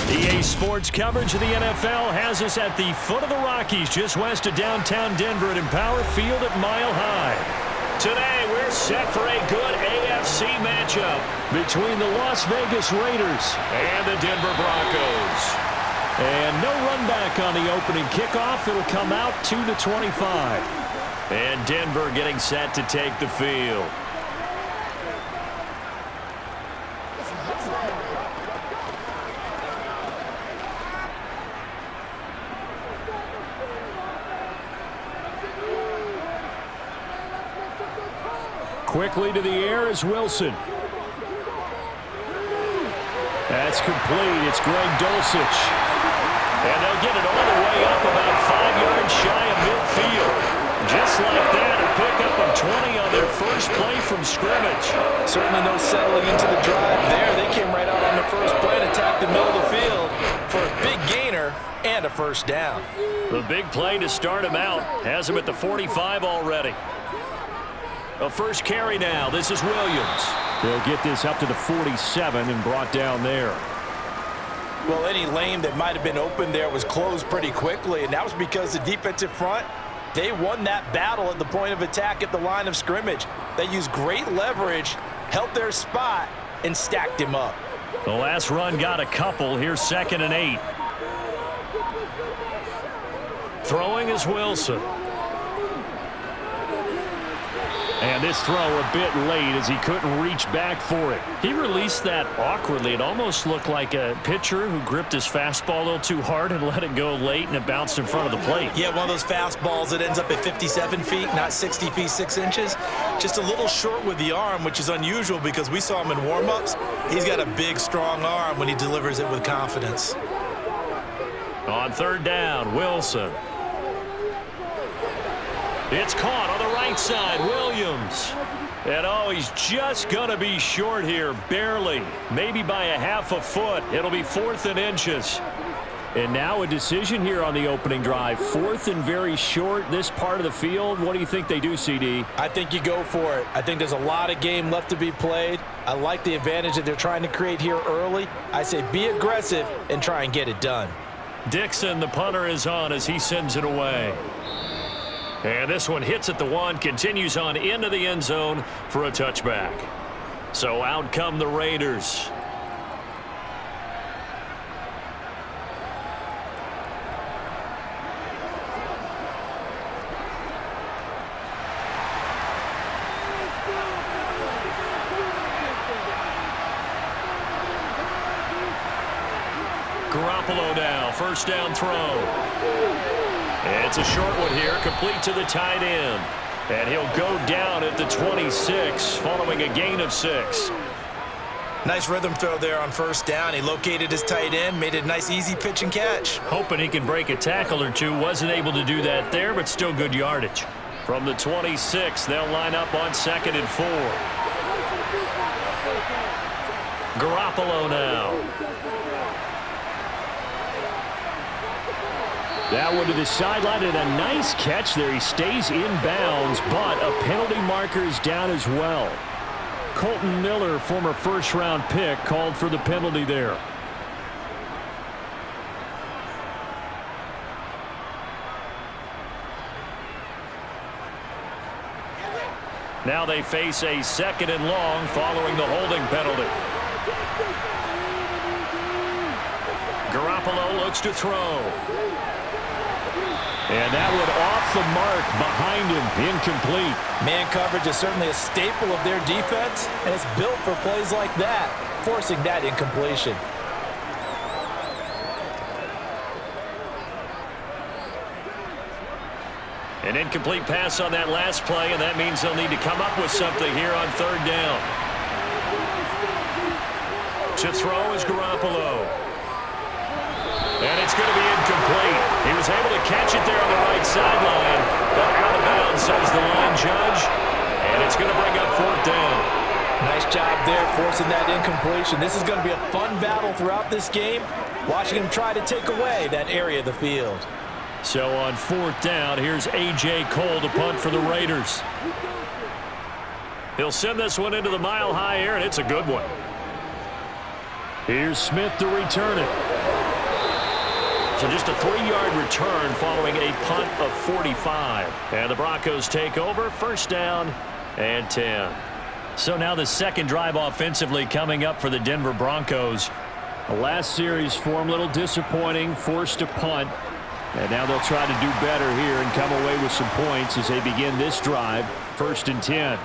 EA Sports coverage of the NFL has us at the foot of the Rockies, just west of downtown Denver at Empower Field at Mile High. Today, we're set for a good AFC matchup between the Las Vegas Raiders and the Denver Broncos. And no run back on the opening kickoff. It'll come out to the 25. And Denver getting set to take the field. Quickly to the air is Wilson. That's complete. It's Greg Dulcich. And they'll get it all the way up about 5 yards shy of midfield. Just like that, a pickup of 20 on their first play from scrimmage. Certainly no settling into the drive there. They came right out on the first play and attacked the middle of the field for a big gainer and a first down. The big play to start him out has him at the 45 already. A first carry now. This is Williams. They'll get this up to the 47 and brought down there. Well, any lane that might have been open there was closed pretty quickly, and that was because the defensive front, they won that battle at the point of attack at the line of scrimmage. They used great leverage, held their spot, and stacked him up. The last run got a couple. Here's 2nd and 8. Throwing is Wilson. And this throw a bit late as he couldn't reach back for it. He released that awkwardly. It almost looked like a pitcher who gripped his fastball a little too hard and let it go late, and it bounced in front of the plate. Yeah, one of those fastballs that ends up at 57 feet, not 60 feet 6 inches. Just a little short with the arm, which is unusual because we saw him in warm-ups. He's got a big, strong arm when he delivers it with confidence. On 3rd down, Wilson. It's caught on the right side, Williams. And oh, he's just going to be short here, barely. Maybe by a half a foot. It'll be 4th and inches. And now a decision here on the opening drive. 4th and very short, this part of the field. What do you think they do, CD? I think you go for it. I think there's a lot of game left to be played. I like the advantage that they're trying to create here early. I say be aggressive and try and get it done. Dixon, the punter, is on as he sends it away. And this one hits at the 1, continues on into the end zone for a touchback. So out come the Raiders. Garoppolo now, first down throw. It's a short one here, complete to the tight end. And he'll go down at the 26, following a gain of 6. Nice rhythm throw there on first down. He located his tight end, made it a nice, easy pitch and catch. Hoping he can break a tackle or two. Wasn't able to do that there, but still good yardage. From the 26, they'll line up on 2nd and 4. Garoppolo now. That one to the sideline, and a nice catch there. He stays in bounds, but a penalty marker is down as well. Colton Miller, former first-round pick, called for the penalty there. Now they face a 2nd and long following the holding penalty. Garoppolo looks to throw. And that one off the mark behind him, incomplete. Man coverage is certainly a staple of their defense, and it's built for plays like that, forcing that incompletion. An incomplete pass on that last play, and that means they'll need to come up with something here on 3rd down. To throw is Garoppolo. And it's going to be incomplete. He was able to catch it there on the right sideline, but out of bounds, says the line judge, and it's going to bring up 4th down. Nice job there forcing that incompletion. This is going to be a fun battle throughout this game, watching him try to take away that area of the field. So on 4th down, here's A.J. Cole to punt for the Raiders. He'll send this one into the mile-high air, and it's a good one. Here's Smith to return it. So just a 3-yard return following a punt of 45. And the Broncos take over, first down and 10. So now the second drive offensively coming up for the Denver Broncos. The last series for them, a little disappointing, forced a punt. And now they'll try to do better here and come away with some points as they begin this drive, first and 10.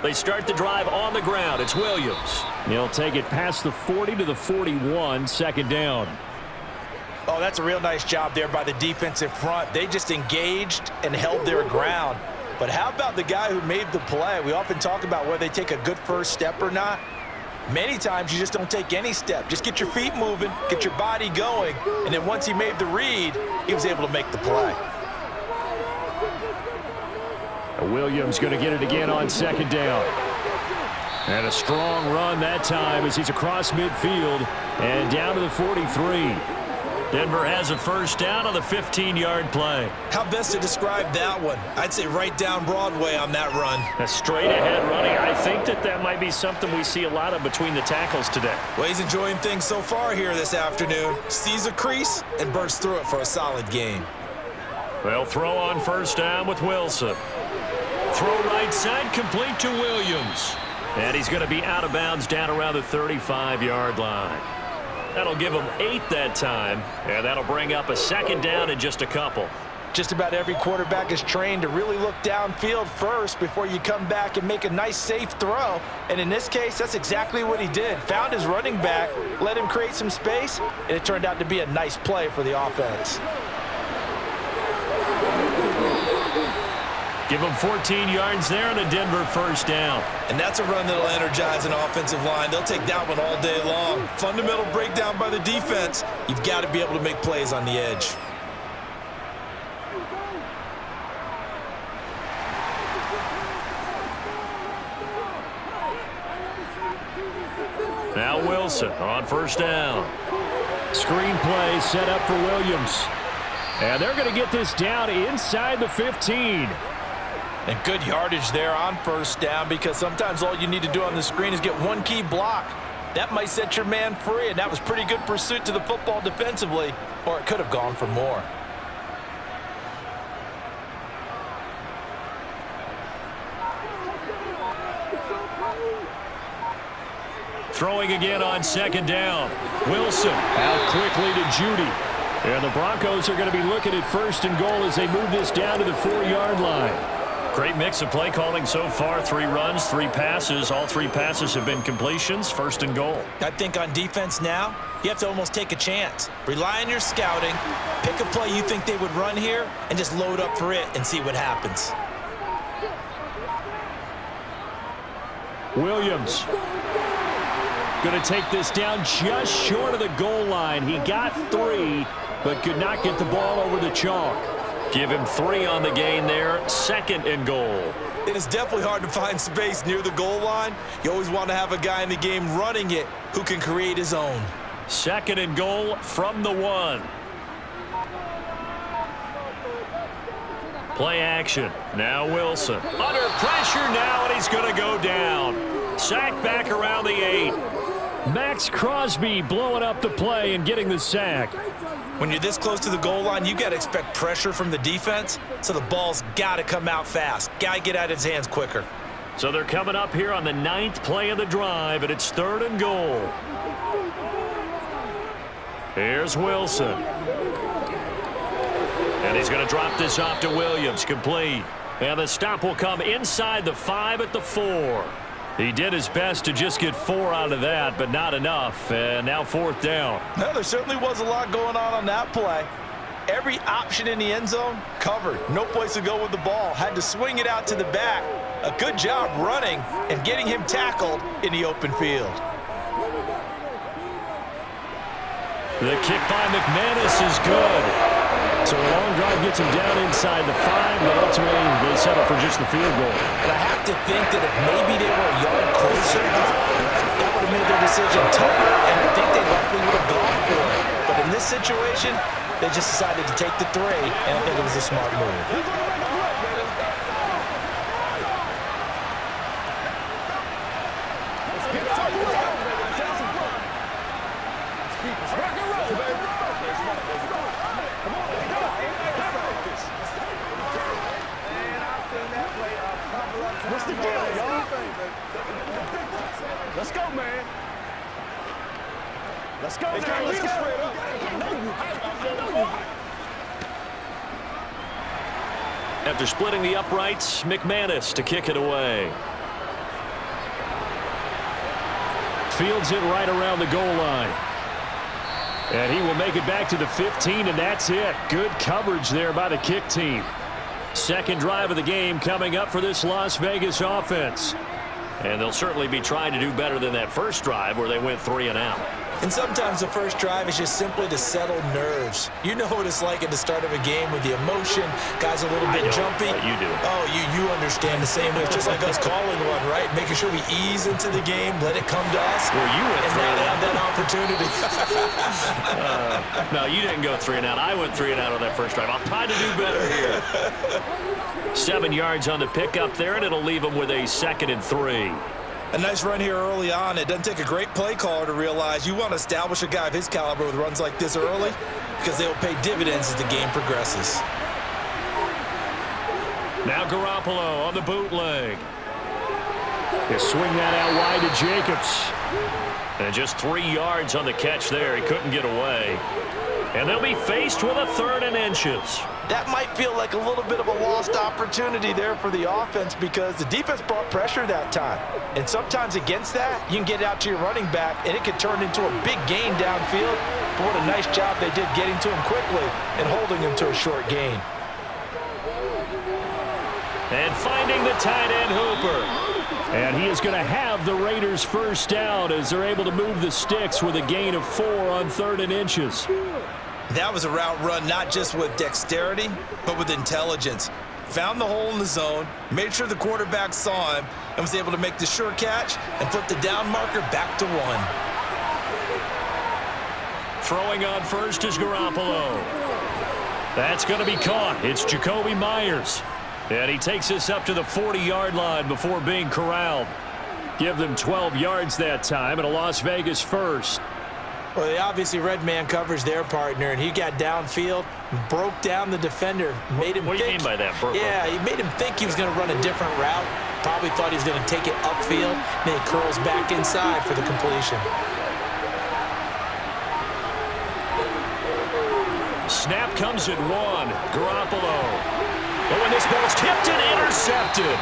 They start the drive on the ground. It's Williams. He'll take it past the 40 to the 41, second down. Oh, that's a real nice job there by the defensive front. They just engaged and held their ground. But how about the guy who made the play? We often talk about whether they take a good first step or not. Many times you just don't take any step. Just get your feet moving, get your body going, and then once he made the read, he was able to make the play. Williams going to get it again on second down. And a strong run that time as he's across midfield and down to the 43. Denver has a first down on the 15-yard play. How best to describe that one? I'd say right down Broadway on that run. A straight-ahead running. I think that might be something we see a lot of between the tackles today. Well, he's enjoying things so far here this afternoon. Sees a crease and bursts through it for a solid game. They'll throw on first down with Wilson. Throw right side, complete to Williams. And he's going to be out of bounds down around the 35-yard line. That'll give him 8 that time, and that'll bring up a second down in just a couple. Just about every quarterback is trained to really look downfield first before you come back and make a nice, safe throw. And in this case, that's exactly what he did. Found his running back, let him create some space, and it turned out to be a nice play for the offense. Give them 14 yards there and a Denver first down. And that's a run that'll energize an offensive line. They'll take that one all day long. Fundamental breakdown by the defense. You've got to be able to make plays on the edge. Now Wilson on first down. Screen play set up for Williams. And they're going to get this down inside the 15. And good yardage there on first down, because sometimes all you need to do on the screen is get one key block. That might set your man free, and that was pretty good pursuit to the football defensively, or it could have gone for more. Throwing again on second down. Wilson out quickly to Judy. And the Broncos are going to be looking at first and goal as they move this down to the 4-yard line. Great mix of play calling so far. 3 runs, 3 passes. All 3 passes have been completions. First and goal. I think on defense now, you have to almost take a chance. Rely on your scouting. Pick a play you think they would run here and just load up for it and see what happens. Williams going to take this down just short of the goal line. He got 3, but could not get the ball over the chalk. Give him 3 on the gain there. Second and goal. It is definitely hard to find space near the goal line. You always want to have a guy in the game running it who can create his own. Second and goal from the 1. Play action. Now Wilson. Under pressure now, and he's going to go down. Sack back around the 8. Max Crosby blowing up the play and getting the sack. When you're this close to the goal line, you got to expect pressure from the defense, so the ball's got to come out fast. Got to get out of his hands quicker. So they're coming up here on the 9th play of the drive, and it's 3rd and goal. Here's Wilson. And he's going to drop this off to Williams, complete. And the stop will come inside the 5 at the 4. He did his best to just get 4 out of that, but not enough. And now 4th down. Well, there certainly was a lot going on that play. Every option in the end zone covered. No place to go with the ball. Had to swing it out to the back. A good job running and getting him tackled in the open field. The kick by McManus is good. So a long drive gets him down inside the 5, but ultimately they settle for just the field goal. But I have to think that if maybe they were a yard closer, that would have made their decision tougher, and I think they likely would have gone for it. But in this situation, they just decided to take the 3, and I think it was a smart move. What's the deal, y'all? Let's go, man. Let's go, man. Let's go. After splitting the uprights, McManus to kick it away. Fields it right around the goal line. And he will make it back to the 15, and that's it. Good coverage there by the kick team. Second drive of the game coming up for this Las Vegas offense. And they'll certainly be trying to do better than that first drive where they went 3 and out. And sometimes the first drive is just simply to settle nerves. You know what it's like at the start of a game with the emotion. Guys a little bit jumpy. You do. Oh, you understand the same way. It's just like us calling one, right? Making sure we ease into the game, let it come to us. Well, you went and 3 now and they out. have that opportunity. No, you didn't go 3 and out. I went 3 and out on that first drive. I'll try to do better here. 7 yards on the pickup there, and it'll leave them with a 2nd and 3. A nice run here early on. It doesn't take a great play caller to realize you want to establish a guy of his caliber with runs like this early because they will pay dividends as the game progresses. Now Garoppolo on the bootleg. They swing that out wide to Jacobs. And just 3 yards on the catch there. He couldn't get away. And they'll be faced with a 3rd and inches. That might feel like a little bit of a lost opportunity there for the offense because the defense brought pressure that time. And sometimes against that, you can get out to your running back, and it could turn into a big gain downfield. But what a nice job they did getting to him quickly and holding him to a short gain. And finding the tight end Hooper. And he is going to have the Raiders first down as they're able to move the sticks with a gain of 4 on 3rd and inches. That was a route run not just with dexterity, but with intelligence. Found the hole in the zone, made sure the quarterback saw him, and was able to make the sure catch and flip the down marker back to 1. Throwing on first is Garoppolo. That's going to be caught. It's Jacoby Myers. And he takes us up to the 40-yard line before being corralled. Give them 12 yards that time and a Las Vegas first. Well, they obviously read man coverage their partner, and he got downfield, broke down the defender, made him What do you mean by that, Burko? Yeah, he made him think he was going to run a different route. Probably thought he was going to take it upfield, then he curls back inside for the completion. Snap comes at 1. Garoppolo. Oh, and this ball's tipped and intercepted.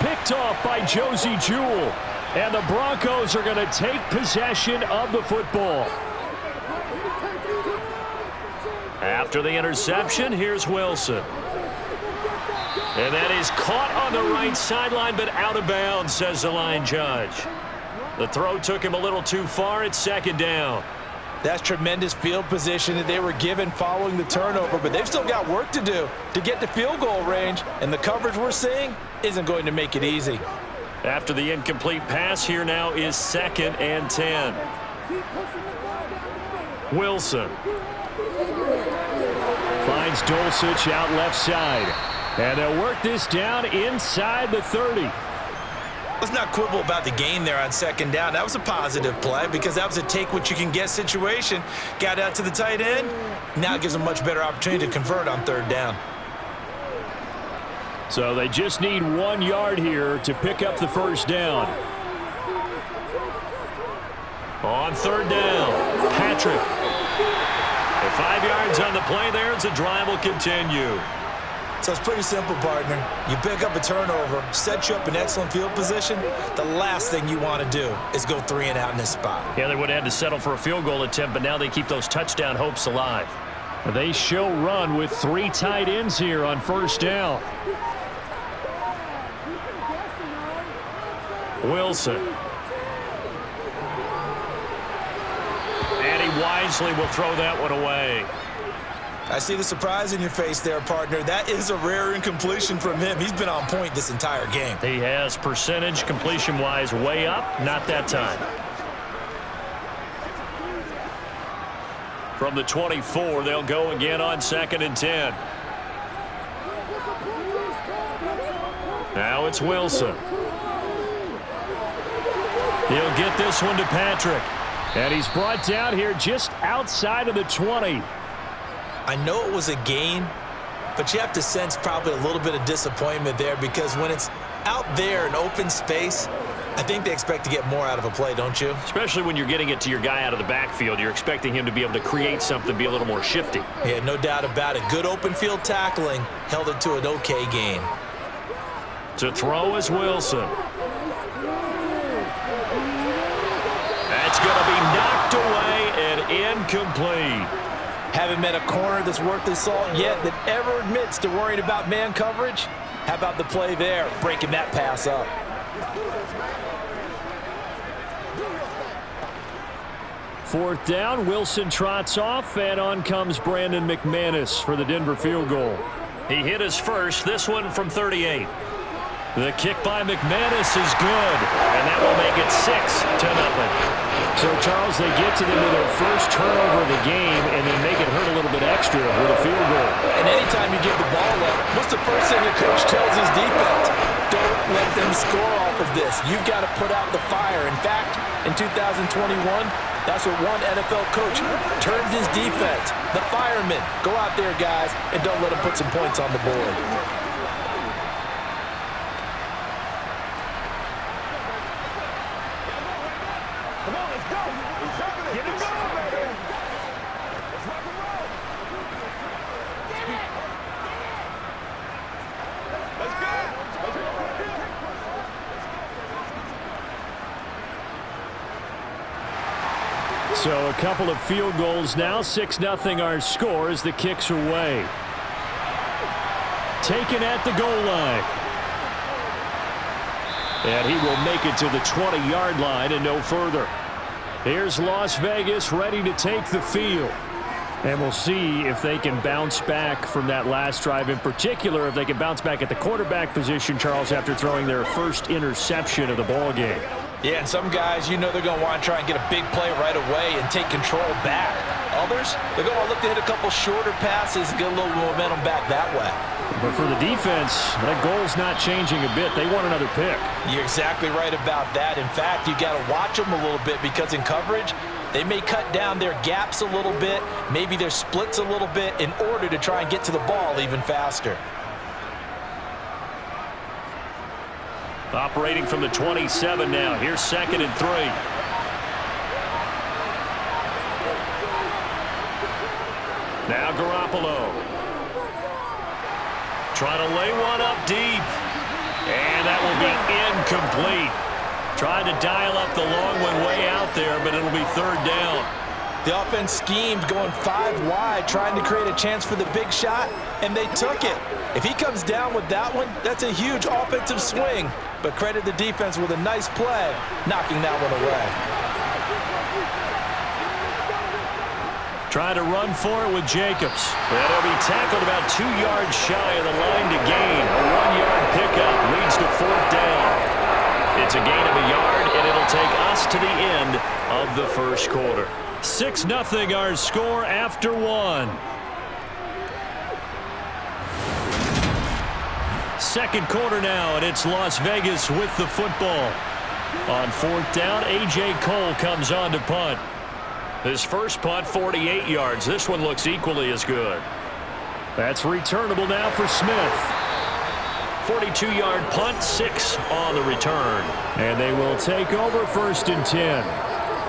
Picked off by Josie Jewell. And the Broncos are going to take possession of the football. After the interception, here's Wilson. And that is caught on the right sideline, but out of bounds, says the line judge. The throw took him a little too far. It's 2nd down. That's tremendous field position that they were given following the turnover, but they've still got work to do to get to field goal range, and the coverage we're seeing isn't going to make it easy. After the incomplete pass, here now is 2nd and 10. Wilson finds Dulcich out left side. And they'll work this down inside the 30. Let's not quibble about the gain there on 2nd down. That was a positive play because that was a take-what-you-can-get situation. Got out to the tight end. Now it gives them a much better opportunity to convert on 3rd down. So they just need 1 yard here to pick up the first down. On 3rd down, Patrick. And 5 yards on the play there as the drive will continue. So it's pretty simple, partner. You pick up a turnover, set you up in excellent field position. The last thing you want to do is go 3 and out in this spot. Yeah, they would have had to settle for a field goal attempt, but now they keep those touchdown hopes alive. They show run with 3 tight ends here on first down. Wilson. And he wisely will throw that one away. I see the surprise in your face there, partner. That is a rare incompletion from him. He's been on point this entire game. He has percentage completion-wise way up, not that time. From the 24, they'll go again on 2nd and 10. Now it's Wilson. He'll get this one to Patrick. And he's brought down here just outside of the 20. I know it was a gain, but you have to sense probably a little bit of disappointment there because when it's out there in open space, I think they expect to get more out of a play, don't you? Especially when you're getting it to your guy out of the backfield. You're expecting him to be able to create something, be a little more shifty. Yeah, no doubt about it. Good open field tackling held it to an okay gain. To throw is Wilson. That's going to be knocked away and incomplete. Haven't met a corner that's worth his salt yet that ever admits to worrying about man coverage. How about the play there, breaking that pass up? Fourth down, Wilson trots off, and on comes Brandon McManus for the Denver field goal. He hit his first, this one from 38. The kick by McManus is good, and that will make it 6-0. So, Charles, they get to them with their first turnover of the game and then make it hurt a little bit extra with a field goal. And anytime you give the ball up, what's the first thing the coach tells his defense? Don't let them score off of this. You've got to put out the fire. In fact, in 2021, that's what one NFL coach termed his defense. The firemen. Go out there, guys, and don't let them put some points on the board. Come on, let's go. Get it going, baby. Let's rock and roll. Let's go. So a couple of field goals now. 6-0 our score as the kicks away. Taken at the goal line. And he will make it to the 20-yard line and no further. Here's Las Vegas ready to take the field. And we'll see if they can bounce back from that last drive, in particular if they can bounce back at the quarterback position, Charles, after throwing their first interception of the ball game. Yeah, and some guys, you know they're going to want to try and get a big play right away and take control back. Others, they're going to look to hit a couple shorter passes and get a little momentum back that way. But for the defense, that goal's not changing a bit. They want another pick. You're exactly right about that. In fact, you got to watch them a little bit because in coverage, they may cut down their gaps a little bit, maybe their splits a little bit in order to try and get to the ball even faster. Operating from the 27 now. Here's 2nd and 3. Now Garoppolo. Trying to lay one up deep. And that will be incomplete. Trying to dial up the long one way out there, but it'll be 3rd down. The offense schemed going 5 wide, trying to create a chance for the big shot, and they took it. If he comes down with that one, that's a huge offensive swing. But credit the defense with a nice play, knocking that one away. Trying to run for it with Jacobs. That'll be tackled about 2 yards shy of the line to gain. A 1-yard pickup leads to 4th down. It's a gain of a yard, and it'll take us to the end of the first quarter. 6-0 our score after 1. Second quarter now, and it's Las Vegas with the football. On 4th down, A.J. Cole comes on to punt. His first punt, 48 yards. This one looks equally as good. That's returnable now for Smith. 42-yard punt, 6 on the return. And they will take over 1st and 10.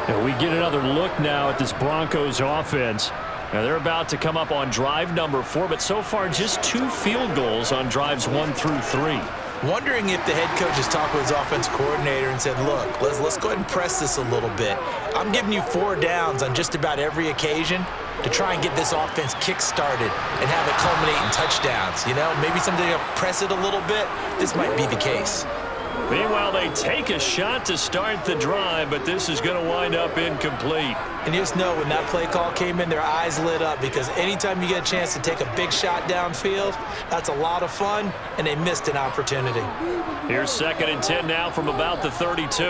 And we get another look now at this Broncos offense. Now they're about to come up on drive number 4, but so far just 2 field goals on drives 1 through 3. Wondering if the head coach has talked with his offense coordinator and said, look, let's go ahead and press this a little bit. I'm giving you 4 downs on just about every occasion to try and get this offense kick-started and have it culminate in touchdowns. You know, maybe something to press it a little bit. This might be the case. Meanwhile, they take a shot to start the drive, but this is going to wind up incomplete. And you just know when that play call came in, their eyes lit up because anytime you get a chance to take a big shot downfield, that's a lot of fun, and they missed an opportunity. Here's 2nd and 10 now from about the 32.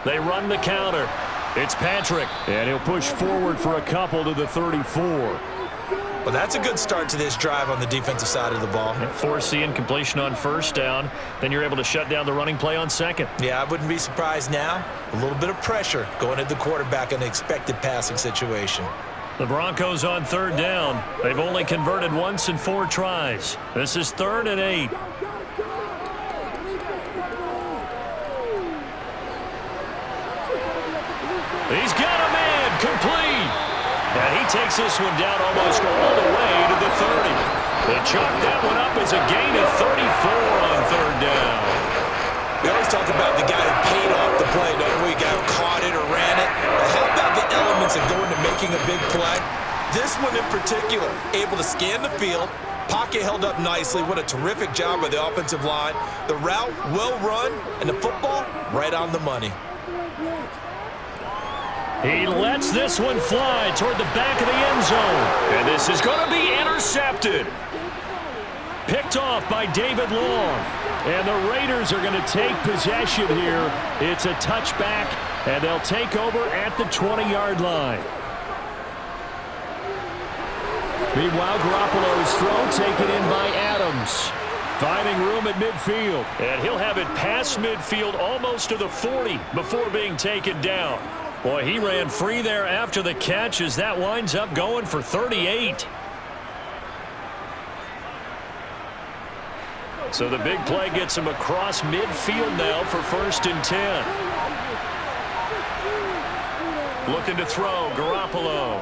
They run the counter. It's Patrick, and he'll push forward for a couple to the 34. Well, that's a good start to this drive on the defensive side of the ball. Force the incompletion on 1st down. Then you're able to shut down the running play on 2nd. Yeah, I wouldn't be surprised now. A little bit of pressure going at the quarterback in an expected passing situation. The Broncos on third down. They've only converted once in 4 tries. This is 3rd and 8. He's got a man complete. And he takes this one down almost all the way to the 30. They chalk that one up as a gain of 34 on third down. We always talk about the guy who paid off the play, don't we? The guy who caught it or ran it. But how about the elements that go into making a big play? This one in particular, able to scan the field, pocket held up nicely. What a terrific job by the offensive line. The route, well run, and the football, right on the money. He lets this one fly toward the back of the end zone. And this is going to be intercepted. Picked off by David Long. And the Raiders are going to take possession here. It's a touchback, and they'll take over at the 20-yard line. Meanwhile, Garoppolo's throw taken in by Adams. Finding room at midfield. And he'll have it past midfield almost to the 40 before being taken down. Boy, he ran free there after the catch as that winds up going for 38. So the big play gets him across midfield now for 1st and 10. Looking to throw, Garoppolo.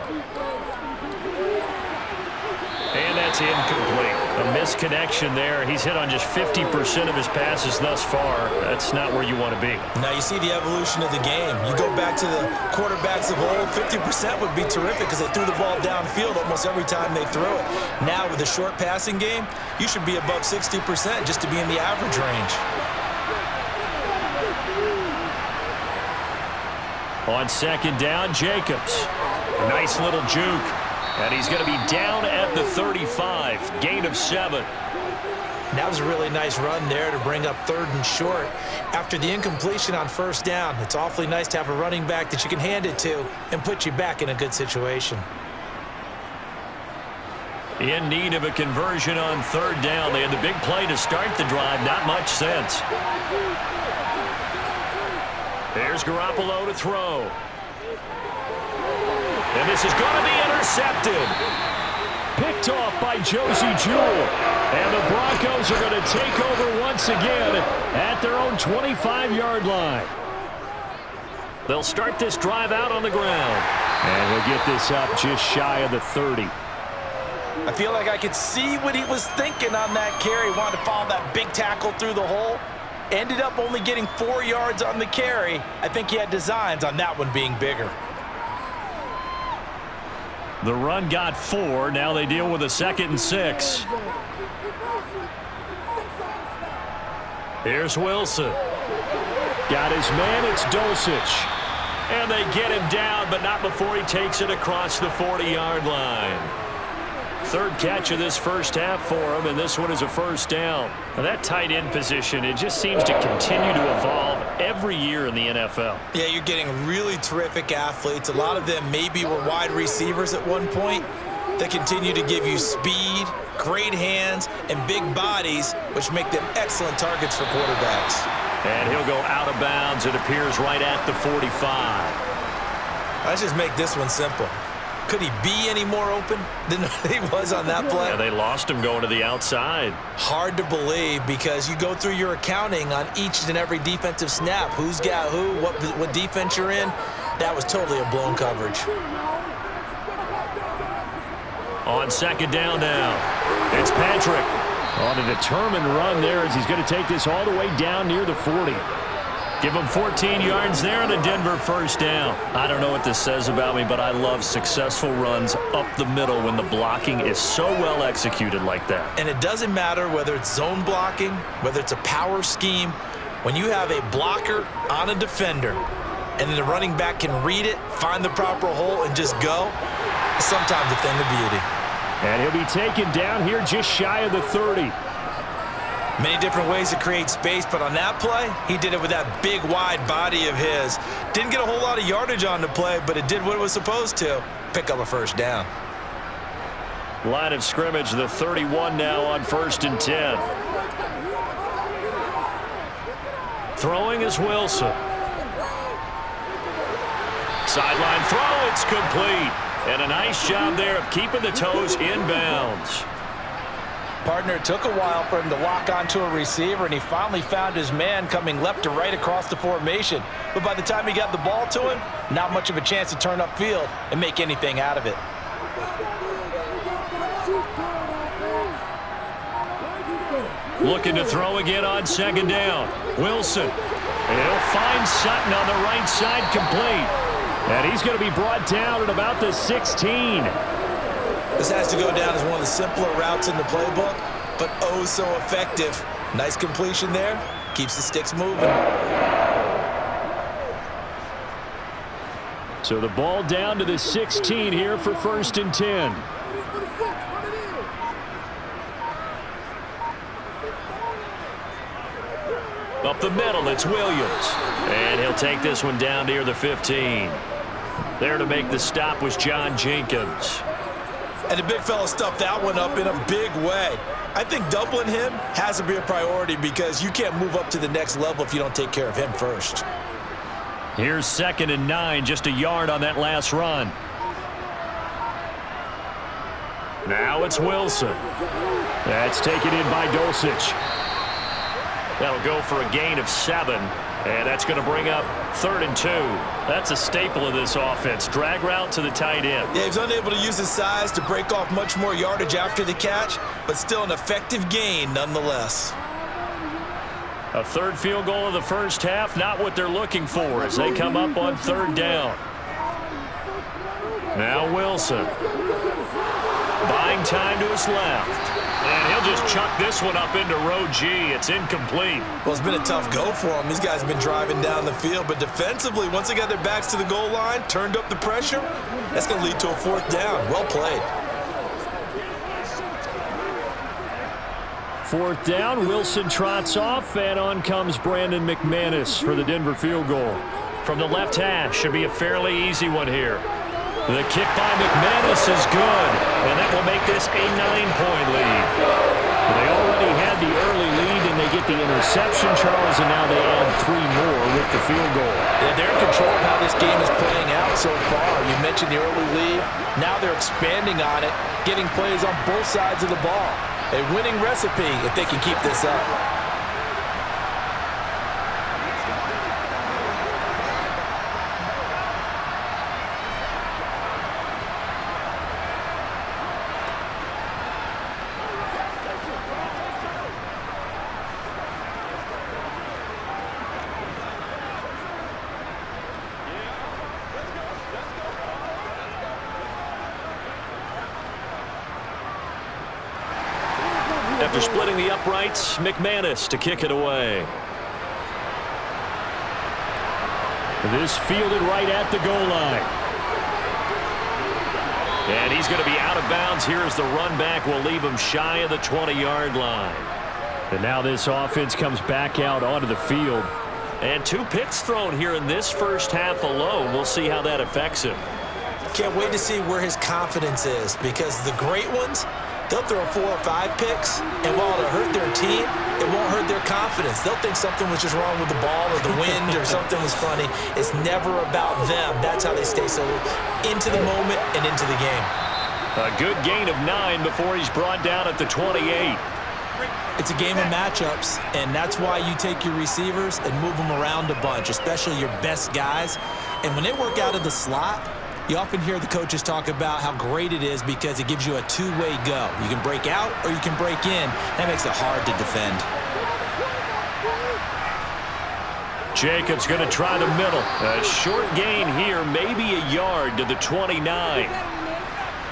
And that's incomplete. A misconnection there. He's hit on just 50% of his passes thus far. That's not where you want to be. Now you see the evolution of the game. You go back to the quarterbacks of old, 50% would be terrific because they threw the ball downfield almost every time they threw it. Now with a short passing game, you should be above 60% just to be in the average range. On 2nd down, Jacobs. A nice little juke. And he's going to be down at the 35. Gain of 7. That was a really nice run there to bring up 3rd and short. After the incompletion on 1st down, it's awfully nice to have a running back that you can hand it to and put you back in a good situation. In need of a conversion on 3rd down. They had the big play to start the drive. Not much sense. There's Garoppolo to throw. And this is going to be intercepted. Picked off by Josie Jewell. And the Broncos are going to take over once again at their own 25-yard line. They'll start this drive out on the ground. And he'll get this up just shy of the 30. I feel like I could see what he was thinking on that carry. Wanted to follow that big tackle through the hole. Ended up only getting 4 yards on the carry. I think he had designs on that one being bigger. The run got 4. Now they deal with a 2nd and 6. Here's Wilson. Got his man. It's Dulcich. And they get him down, but not before he takes it across the 40-yard line. 3rd catch of this first half for him, and this one is a 1st down. Now that tight end position, it just seems to continue to evolve every year in the NFL. Yeah, you're getting really terrific athletes. A lot of them maybe were wide receivers at one point. They continue to give you speed, great hands, and big bodies, which make them excellent targets for quarterbacks. And he'll go out of bounds. It appears right at the 45. Let's just make this one simple. Could he be any more open than he was on that play? Yeah, they lost him going to the outside. Hard to believe because you go through your accounting on each and every defensive snap. Who's got who, what defense you're in. That was totally a blown coverage. On 2nd down now, it's Patrick on a determined run there as he's going to take this all the way down near the 40. Give him 14 yards there and a Denver 1st down. I don't know what this says about me, but I love successful runs up the middle when the blocking is so well executed like that. And it doesn't matter whether it's zone blocking, whether it's a power scheme. When you have a blocker on a defender and then the running back can read it, find the proper hole, and just go, it's sometimes a thing of beauty. And he'll be taken down here just shy of the 30. Many different ways to create space, but on that play, he did it with that big, wide body of his. Didn't get a whole lot of yardage on the play, but it did what it was supposed to. Pick up a 1st down. Line of scrimmage, the 31 now on 1st and 10. Throwing is Wilson. Sideline throw, it's complete. And a nice job there of keeping the toes in bounds. Partner, it took a while for him to lock onto a receiver, and he finally found his man coming left to right across the formation. But by the time he got the ball to him, not much of a chance to turn upfield and make anything out of it. Looking to throw again on second down. Wilson. And he'll find Sutton on the right side, complete. And he's going to be brought down at about the 16. This has to go down as one of the simpler routes in the playbook, but oh so effective. Nice completion there. Keeps the sticks moving. So the ball down to the 16 here for 1st and 10. Up the middle, it's Williams. And he'll take this one down near the 15. There to make the stop was John Jenkins. And the big fella stuffed that one up in a big way. I think doubling him has to be a priority because you can't move up to the next level if you don't take care of him first. Here's 2nd and 9, just a yard on that last run. Now it's Wilson. That's taken in by Dulcich. That'll go for a gain of 7. And that's going to bring up 3rd and 2. That's a staple of this offense. Drag route to the tight end. Yeah, he's unable to use his size to break off much more yardage after the catch, but still an effective gain nonetheless. A 3rd field goal of the first half, not what they're looking for as they come up on 3rd down. Now Wilson. Buying time to his left. And he'll just chuck this one up into row G. It's incomplete. Well, it's been a tough go for him. These guys have been driving down the field, but defensively, once they got their backs to the goal line, turned up the pressure, that's going to lead to a 4th down. Well played. 4th down, Wilson trots off, and on comes Brandon McManus for the Denver field goal. From the left hash, should be a fairly easy one here. The kick by McManus is good, and that will make this a 9-point lead. They already had the early lead, and they get the interception, Charles, and now they add 3 more with the field goal. Yeah, they're in control of how this game is playing out so far. You mentioned the early lead. Now they're expanding on it, getting plays on both sides of the ball. A winning recipe if they can keep this up. After splitting the uprights, McManus to kick it away. This fielded right at the goal line. And he's going to be out of bounds here as the run back will leave him shy of the 20-yard line. And now this offense comes back out onto the field. And 2 picks thrown here in this first half alone. We'll see how that affects him. Can't wait to see where his confidence is because the great ones, they'll throw 4 or 5 picks, and while it'll hurt their team, it won't hurt their confidence. They'll think something was just wrong with the ball or the wind or something was funny. It's never about them. That's how they stay so into the moment and into the game. A good gain of 9 before he's brought down at the 28. It's a game of matchups, and that's why you take your receivers and move them around a bunch, especially your best guys. And when they work out of the slot, you often hear the coaches talk about how great it is because it gives you a 2-way go. You can break out or you can break in. That makes it hard to defend. Jacobs going to try the middle. A short gain here, maybe a yard to the 29.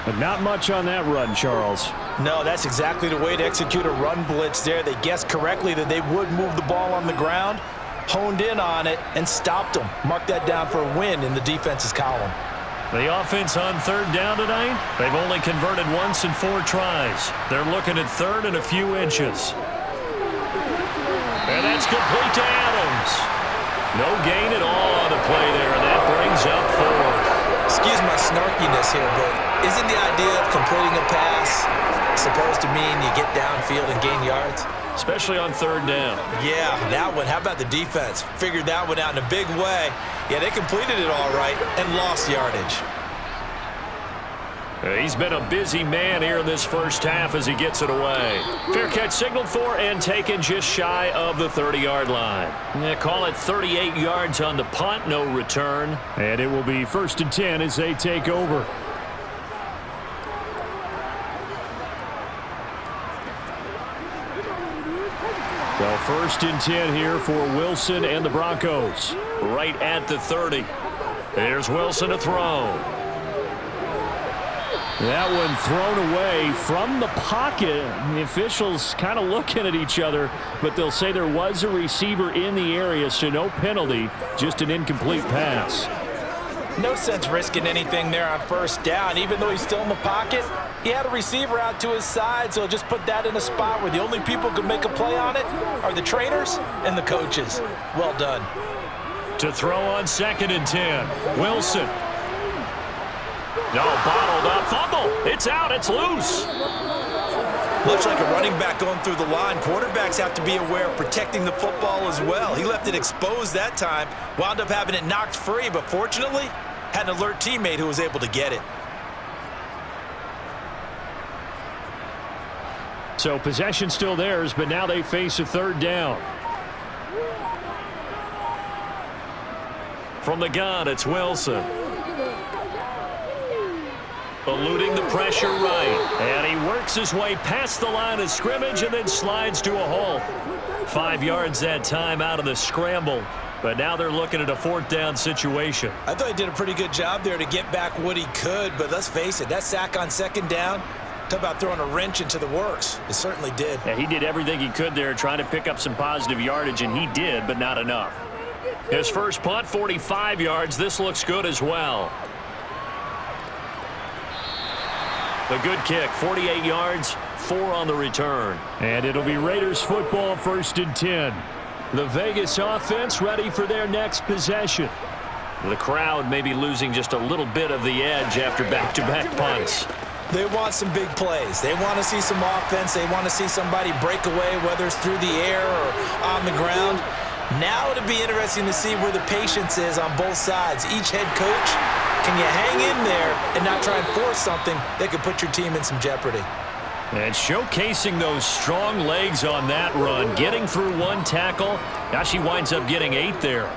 But not much on that run, Charles. No, that's exactly the way to execute a run blitz there. They guessed correctly that they would move the ball on the ground, honed in on it, and stopped them. Mark that down for a win in the defense's column. The offense on 3rd down tonight, they've only converted once in 4 tries. They're looking at 3rd and a few inches. And that's complete to Adams. No gain at all on the play there, and that brings up 4th. Excuse my snarkiness here, but isn't the idea of completing a pass supposed to mean you get downfield and gain yards? Especially on 3rd down. Yeah, that one. How about the defense? Figured that one out in a big way. Yeah, they completed it all right and lost yardage. He's been a busy man here in this first half as he gets it away. Fair catch signaled for and taken just shy of the 30-yard line. They call it 38 yards on the punt, no return. And it will be 1st and 10 as they take over. So 1st and 10 here for Wilson and the Broncos. Right at the 30. There's Wilson to throw. That one thrown away from the pocket. The officials kind of looking at each other, but they'll say there was a receiver in the area, so no penalty, just an incomplete pass. No sense risking anything there on 1st down. Even though he's still in the pocket, he had a receiver out to his side, so just put that in a spot where the only people who can make a play on it are the trainers and the coaches. Well done. To throw on 2nd and 10, Wilson. No, bottled up, fumble. It's out, it's loose. Much like a running back going through the line, quarterbacks have to be aware of protecting the football as well. He left it exposed that time, wound up having it knocked free, but fortunately, had an alert teammate who was able to get it. So possession still theirs, but now they face a 3rd down. From the gun, it's Wilson. Eluding the pressure right. And he works his way past the line of scrimmage and then slides to a halt. 5 yards that time out of the scramble. But now they're looking at a 4th down situation. I thought he did a pretty good job there to get back what he could, but let's face it, that sack on 2nd down, talk about throwing a wrench into the works. It certainly did. Yeah, he did everything he could there trying to pick up some positive yardage, and he did, but not enough. His first punt, 45 yards. This looks good as well. The good kick, 48 yards, 4 on the return. And it'll be Raiders football, 1st and 10. The Vegas offense ready for their next possession. The crowd may be losing just a little bit of the edge after back-to-back punts. They want some big plays. They want to see some offense. They want to see somebody break away, whether it's through the air or on the ground. Now it'll be interesting to see where the patience is on both sides. Each head coach, can you hang in there and not try and force something that could put your team in some jeopardy? And showcasing those strong legs on that run, getting through 1 tackle. Now she winds up getting 8 there.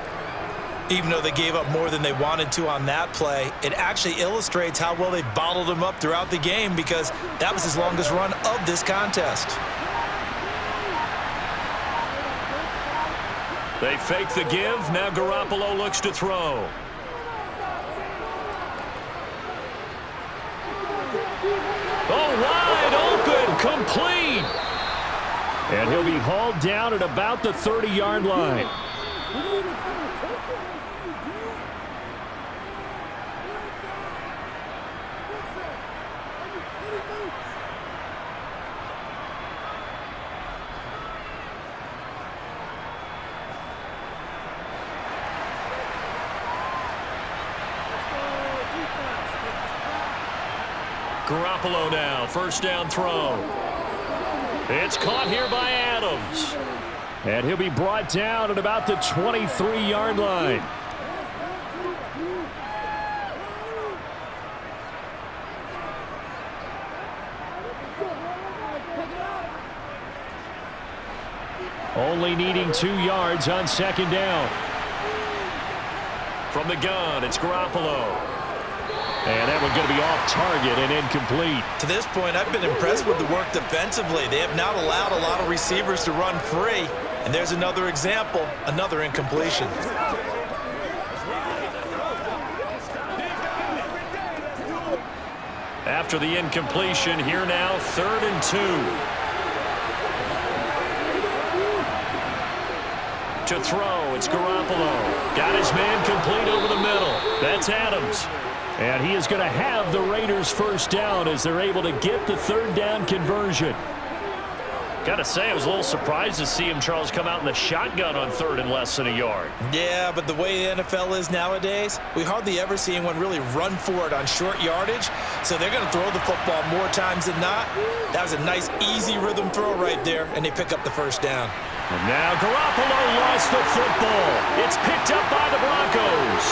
Even though they gave up more than they wanted to on that play, it actually illustrates how well they bottled him up throughout the game because that was his longest run of this contest. They fake the give. Now Garoppolo looks to throw. Oh, wide open, complete. And he'll be hauled down at about the 30-yard line. Garoppolo now, 1st down throw. It's caught here by Adams. And he'll be brought down at about the 23-yard line. Only needing 2 yards on 2nd down. From the gun, it's Garoppolo. And that one's going to be off target and incomplete. To this point, I've been impressed with the work defensively. They have not allowed a lot of receivers to run free. And there's another example, another incompletion. After the incompletion, here now, 3rd and 2. To throw, it's Garoppolo. Got his man complete over the middle. That's Adams. And he is going to have the Raiders 1st down as they're able to get the 3rd down conversion. Got to say, I was a little surprised to see him, Charles, come out in the shotgun on 3rd and less than a yard. Yeah, but the way the NFL is nowadays, we hardly ever see anyone really run for it on short yardage. So they're going to throw the football more times than not. That was a nice, easy rhythm throw right there, and they pick up the 1st down. And now Garoppolo lost the football. It's picked up by the Broncos.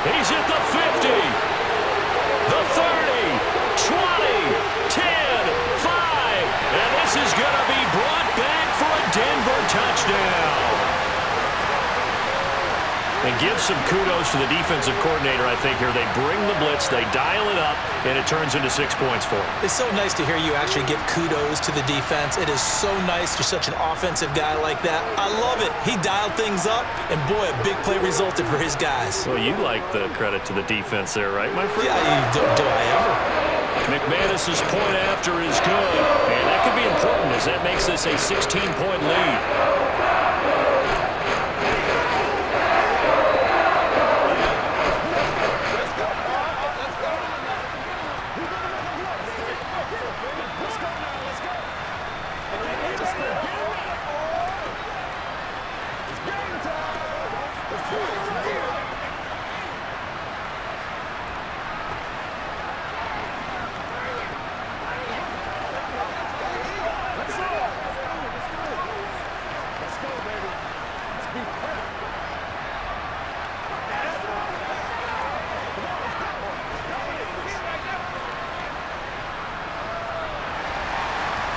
He's at the 50, the 30, And give some kudos to the defensive coordinator, I think, here. They bring the blitz, they dial it up, and it turns into 6 points for them. It's so nice to hear you actually give kudos to the defense. It is so nice. You're such an offensive guy like that. I love it. He dialed things up, and boy, a big play resulted for his guys. Well, you like the credit to the defense there, right, my friend? Yeah, do I ever? McManus's point after is good, and that could be important as that makes this a 16-point lead.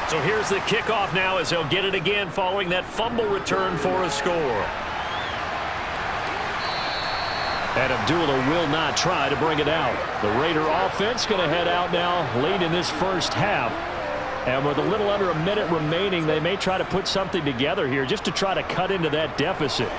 So here's the kickoff now as he'll get it again following that fumble return for a score. And Abdullah will not try to bring it out. The Raider offense going to head out now late in this first half. And with a little under a minute remaining, they may try to put something together here just to try to cut into that deficit.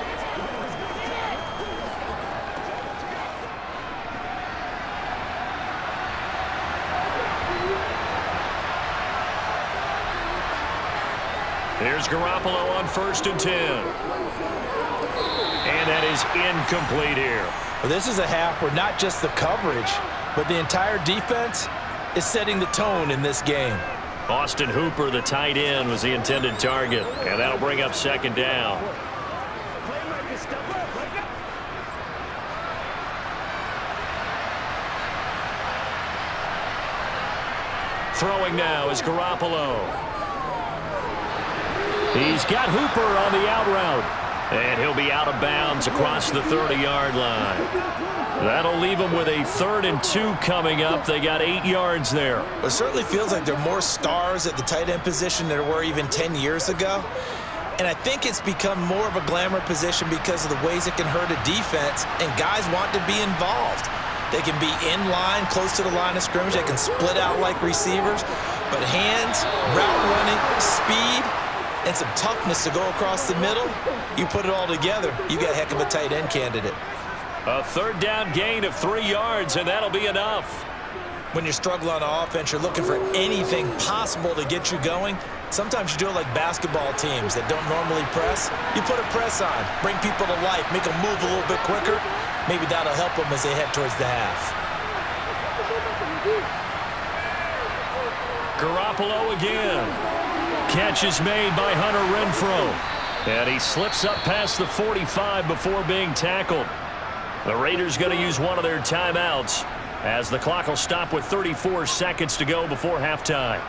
Here's Garoppolo on 1st and 10. And that is incomplete here. Well, this is a half where not just the coverage, but the entire defense is setting the tone in this game. Austin Hooper, the tight end, was the intended target. And that'll bring up 2nd down. Throwing now is Garoppolo. He's got Hooper on the out route. And he'll be out of bounds across the 30-yard line. That'll leave him with a 3rd and 2 coming up. They got 8 yards there. It certainly feels like there are more stars at the tight end position than there were even 10 years ago. And I think it's become more of a glamour position because of the ways it can hurt a defense, and guys want to be involved. They can be in line, close to the line of scrimmage. They can split out like receivers. But hands, route running, speed, and some toughness to go across the middle, you put it all together, you got a heck of a tight end candidate. A 3rd down gain of 3 yards, and that'll be enough. When you're struggling on offense, you're looking for anything possible to get you going. Sometimes you do it like basketball teams that don't normally press. You put a press on, bring people to life, make them move a little bit quicker. Maybe that'll help them as they head towards the half. Garoppolo again. Catch is made by Hunter Renfrow. And he slips up past the 45 before being tackled. The Raiders going to use one of their timeouts as the clock will stop with 34 seconds to go before halftime.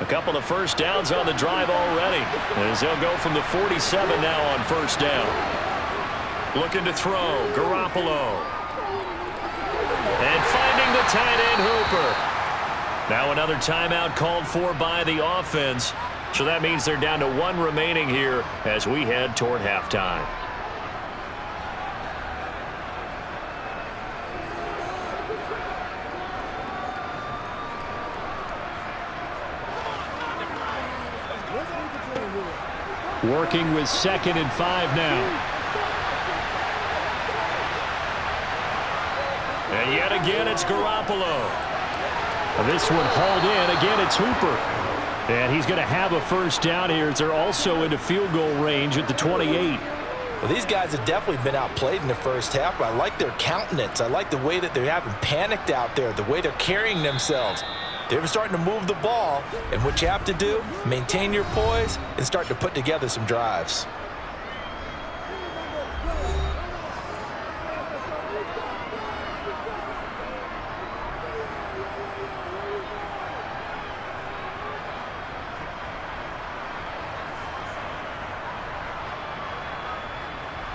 A couple of 1st downs on the drive already as they'll go from the 47 now on 1st down. Looking to throw, Garoppolo. And finding the tight end, Hooper. Now another timeout called for by the offense. So that means they're down to 1 remaining here as we head toward halftime. Working with 2nd and 5 now. And yet again, it's Garoppolo. This one hauled in. Again, it's Hooper. And he's going to have a 1st down here as they're also into field goal range at the 28. Well, these guys have definitely been outplayed in the first half, but I like their countenance. I like the way that they haven't panicked out there, the way they're carrying themselves. They're starting to move the ball, and what you have to do, maintain your poise and start to put together some drives.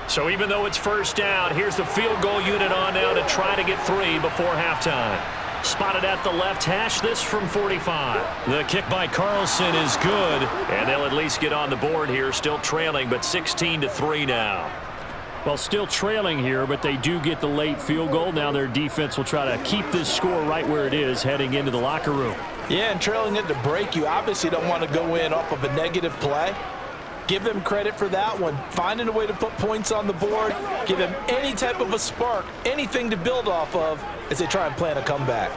So even though it's 1st down, here's the field goal unit on now to try to get 3 before halftime. Spotted at the left hash, this from 45. The kick by Carlson is good, and they'll at least get on the board here, still trailing, but 16-3 now. Well, still trailing here, but they do get the late field goal. Now their defense will try to keep this score right where it is heading into the locker room. Yeah, and trailing at the break, you obviously don't want to go in off of a negative play. Give them credit for that one. Finding a way to put points on the board, give them any type of a spark, anything to build off of as they try and plan a comeback.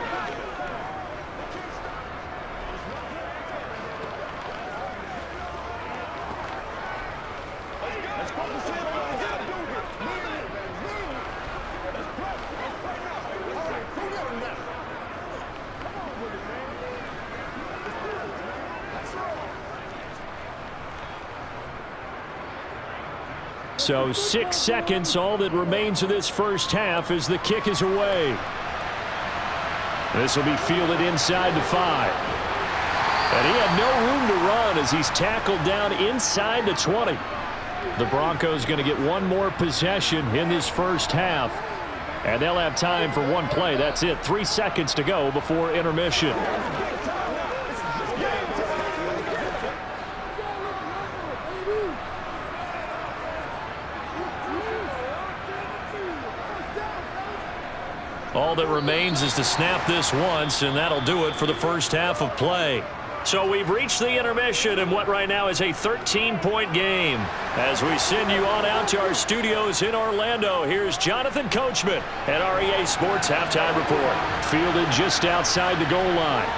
So 6 seconds, all that remains of this first half as the kick is away. This will be fielded inside the 5. And he had no room to run as he's tackled down inside the 20. The Broncos going to get one more possession in this first half. And they'll have time for one play. That's it. 3 seconds to go before intermission. All that remains is to snap this once, and that'll do it for the first half of play. So we've reached the intermission in what right now is a 13-point game. As we send you on out to our studios in Orlando, here's Jonathan Coachman at our EA Sports Halftime Report. Fielded just outside the goal line.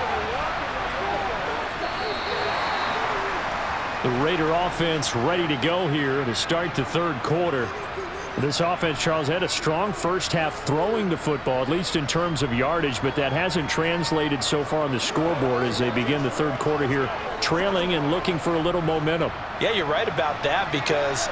The Raider offense ready to go here to start the third quarter. This offense, Charles, had a strong first half throwing the football, at least in terms of yardage, but that hasn't translated so far on the scoreboard as they begin the third quarter here, trailing and looking for a little momentum. Yeah, you're right about that because,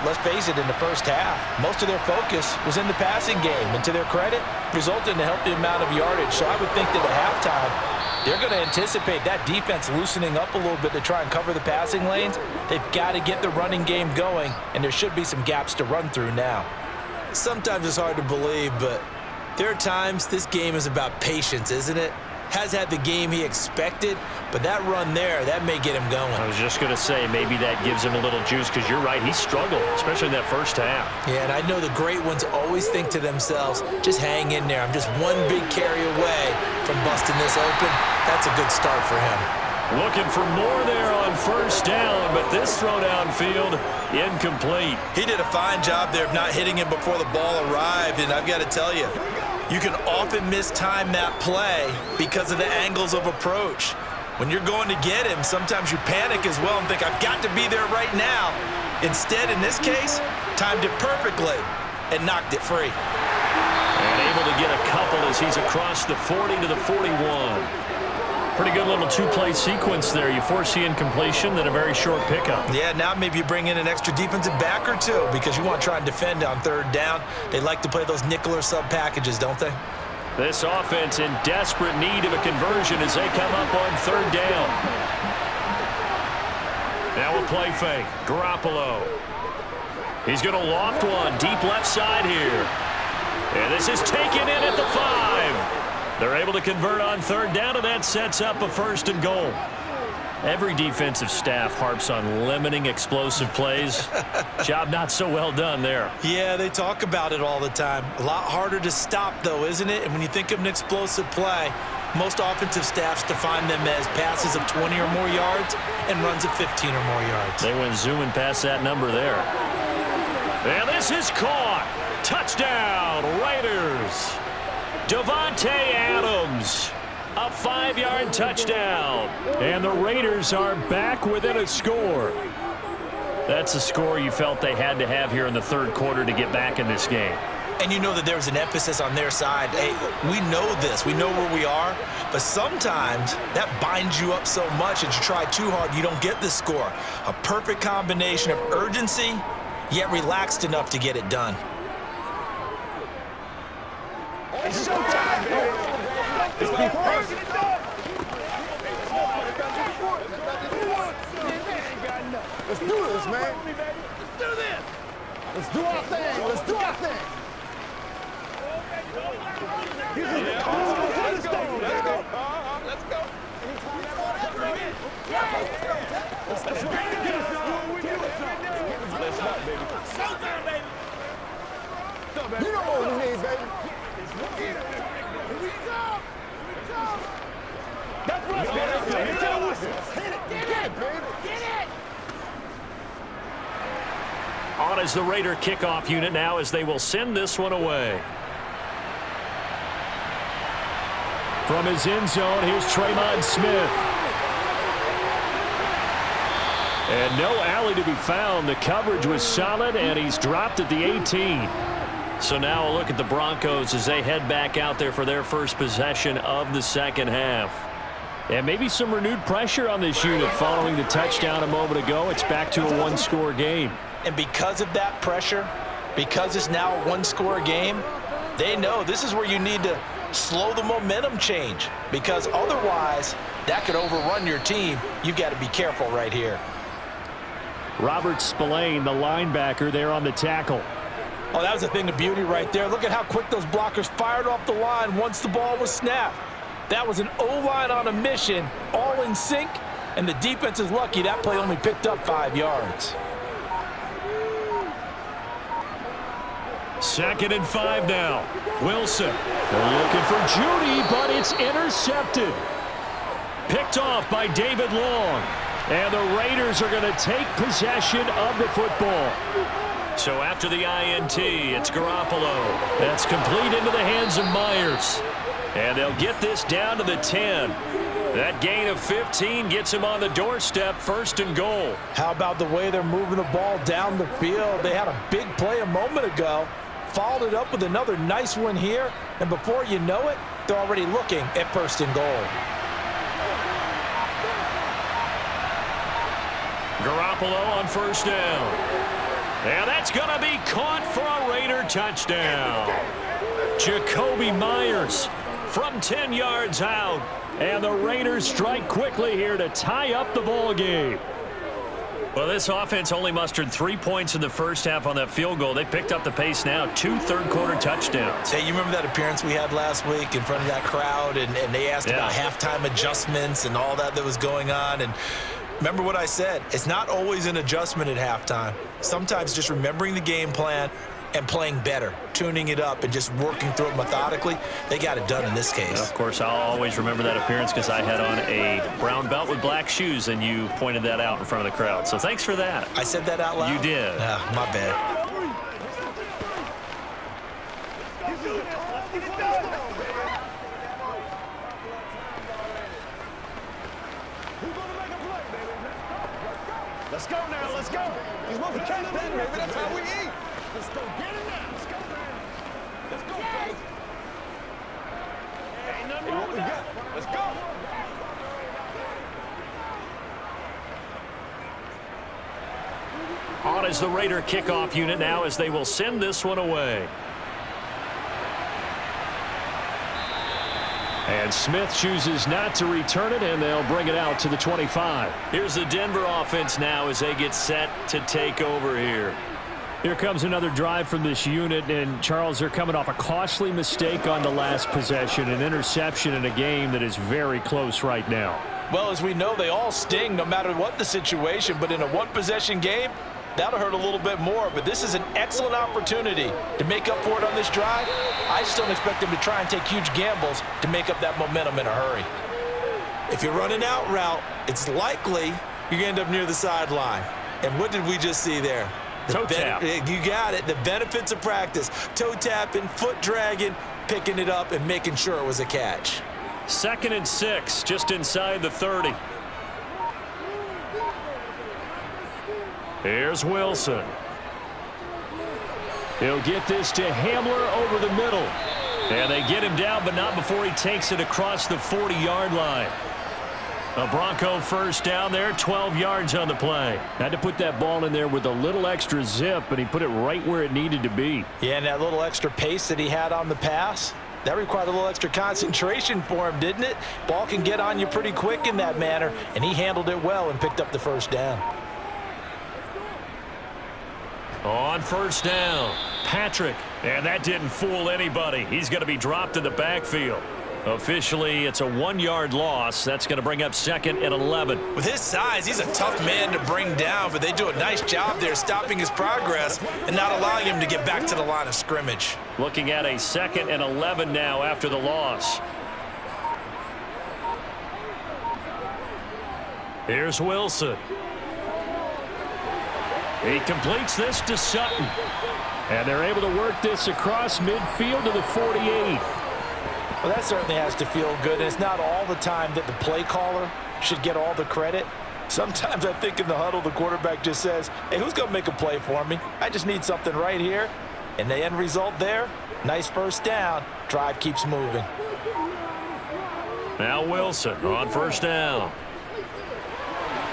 let's face it, in the first half, most of their focus was in the passing game, and to their credit, resulted in a healthy amount of yardage. So I would think that at halftime, they're going to anticipate that defense loosening up a little bit to try and cover the passing lanes. They've got to get the running game going, and there should be some gaps to run through now. Sometimes it's hard to believe, but there are times this game is about patience, isn't it? Has had the game he expected, but that run there, that may get him going. I was just going to say, maybe that gives him a little juice because you're right, he struggled, especially in that first half. Yeah, and I know the great ones always think to themselves, just hang in there. I'm just one big carry away from busting this open. That's a good start for him. Looking for more there on first down, but this throw downfield, incomplete. He did a fine job there of not hitting him before the ball arrived, and I've got to tell you, you can often mistime that play because of the angles of approach. When you're going to get him, sometimes you panic as well and think, I've got to be there right now. Instead, in this case, timed it perfectly and knocked it free. And able to get a couple as he's across the 40 to the 41. Pretty good little two-play sequence there. You force the incompletion, then a very short pickup. Yeah, now maybe you bring in an extra defensive back or two because you want to try and defend on third down. They like to play those nickel or sub packages, don't they? This offense in desperate need of a conversion as they come up on third down. Now a play fake. Garoppolo. He's going to loft one deep left side here. And this is taken in at the 5. They're able to convert on third down, and that sets up a first and goal. Every defensive staff harps on limiting explosive plays. Job not so well done there. Yeah, they talk about it all the time. A lot harder to stop, though, isn't it? And when you think of an explosive play, most offensive staffs define them as passes of 20 or more yards and runs of 15 or more yards. They went zooming past that number there. And this is caught. Touchdown, Raiders. Davante Adams, a 5-yard touchdown. And the Raiders are back within a score. That's a score you felt they had to have here in the third quarter to get back in this game. And you know that there's an emphasis on their side. Hey, we know this. We know where we are. But sometimes that binds you up so much that you try too hard, you don't get the score. A perfect combination of urgency, yet relaxed enough to get it done. It's showtime, baby. Let's be first. Let's do this, man. Let's do this. Let's do our thing. Let's do our thing. Let's go. Let's go. Let's go. Let's go, baby. Showtime, baby. You know what we need, baby. Here we go. That's right, baby. Hit it, baby. Get it. On is the Raider kickoff unit now as they will send this one away. From his end zone, here's Tremon Smith. And no alley to be found. The coverage was solid, and he's dropped at the 18. So now a look at the Broncos as they head back out there for their first possession of the second half. And maybe some renewed pressure on this unit following the touchdown a moment ago. It's back to a one-score game. And because of that pressure, because it's now a one-score game, they know this is where you need to slow the momentum change, because otherwise that could overrun your team. You've got to be careful right here. Robert Spillane, the linebacker, there on the tackle. Oh, that was a thing of beauty right there. Look at how quick those blockers fired off the line once the ball was snapped. That was an O-line on a mission, all in sync, and the defense is lucky that play only picked up 5 yards. 2nd and 5 now. Wilson looking for Judy, but it's intercepted. Picked off by David Long. And the Raiders are going to take possession of the football. So after the INT, it's Garoppolo. That's complete into the hands of Myers. And they'll get this down to the 10. That gain of 15 gets him on the doorstep, 1st and goal. How about the way they're moving the ball down the field? They had a big play a moment ago, followed it up with another nice one here, and before you know it, they're already looking at 1st and goal. Garoppolo on 1st down. And that's going to be caught for a Raider touchdown. Jacoby Myers from 10 yards out. And the Raiders strike quickly here to tie up the ball game. Well, this offense only mustered 3 points in the first half on that field goal. They picked up the pace now, 2 third-quarter touchdowns. Hey, you remember that appearance we had last week in front of that crowd, and they asked about halftime adjustments and all that was going on, and remember what I said, it's not always an adjustment at halftime. Sometimes just remembering the game plan and playing better, tuning it up and just working through it methodically. They got it done in this case. And of course, I'll always remember that appearance because I had on a brown belt with black shoes, and you pointed that out in front of the crowd. So thanks for that. I said that out loud? You did. My bad. Let's go now, let's go. He's supposed to catch that, baby. That's how we eat. Let's go. Get it now. Let's go, man. Let's go, guys. Ain't nothing wrong with that. Let's go. On is the Raider kickoff unit now as they will send this one away. And Smith chooses not to return it, and they'll bring it out to the 25. Here's the Denver offense now as they get set to take over here. Here comes another drive from this unit, and Charles, they're coming off a costly mistake on the last possession, an interception in a game that is very close right now. Well, as we know, they all sting no matter what the situation, but in a one-possession game, that'll hurt a little bit more, but this is an excellent opportunity to make up for it on this drive. I just don't expect them to try and take huge gambles to make up that momentum in a hurry. If you're running out route, it's likely you're going to end up near the sideline. And what did we just see there? Toe tap. You got it. The benefits of practice. Toe tapping, foot dragging, picking it up, and making sure it was a catch. 2nd and 6, just inside the 30. Here's Wilson. He'll get this to Hamler over the middle. And they get him down, but not before he takes it across the 40-yard line. A Bronco 1st down there, 12 yards on the play. Had to put that ball in there with a little extra zip, and he put it right where it needed to be. Yeah, and that little extra pace that he had on the pass, that required a little extra concentration for him, didn't it? Ball can get on you pretty quick in that manner, and he handled it well and picked up the 1st down. On 1st down, Patrick. And that didn't fool anybody. He's going to be dropped in the backfield. Officially, it's a 1-yard loss. That's going to bring up 2nd and 11. With his size, he's a tough man to bring down, but they do a nice job there stopping his progress and not allowing him to get back to the line of scrimmage. Looking at a 2nd and 11 now after the loss. Here's Wilson. He completes this to Sutton. And they're able to work this across midfield to the 48. Well, that certainly has to feel good. And it's not all the time that the play caller should get all the credit. Sometimes I think in the huddle, the quarterback just says, hey, who's going to make a play for me? I just need something right here. And the end result there, nice first down. Drive keeps moving. Now Wilson on first down.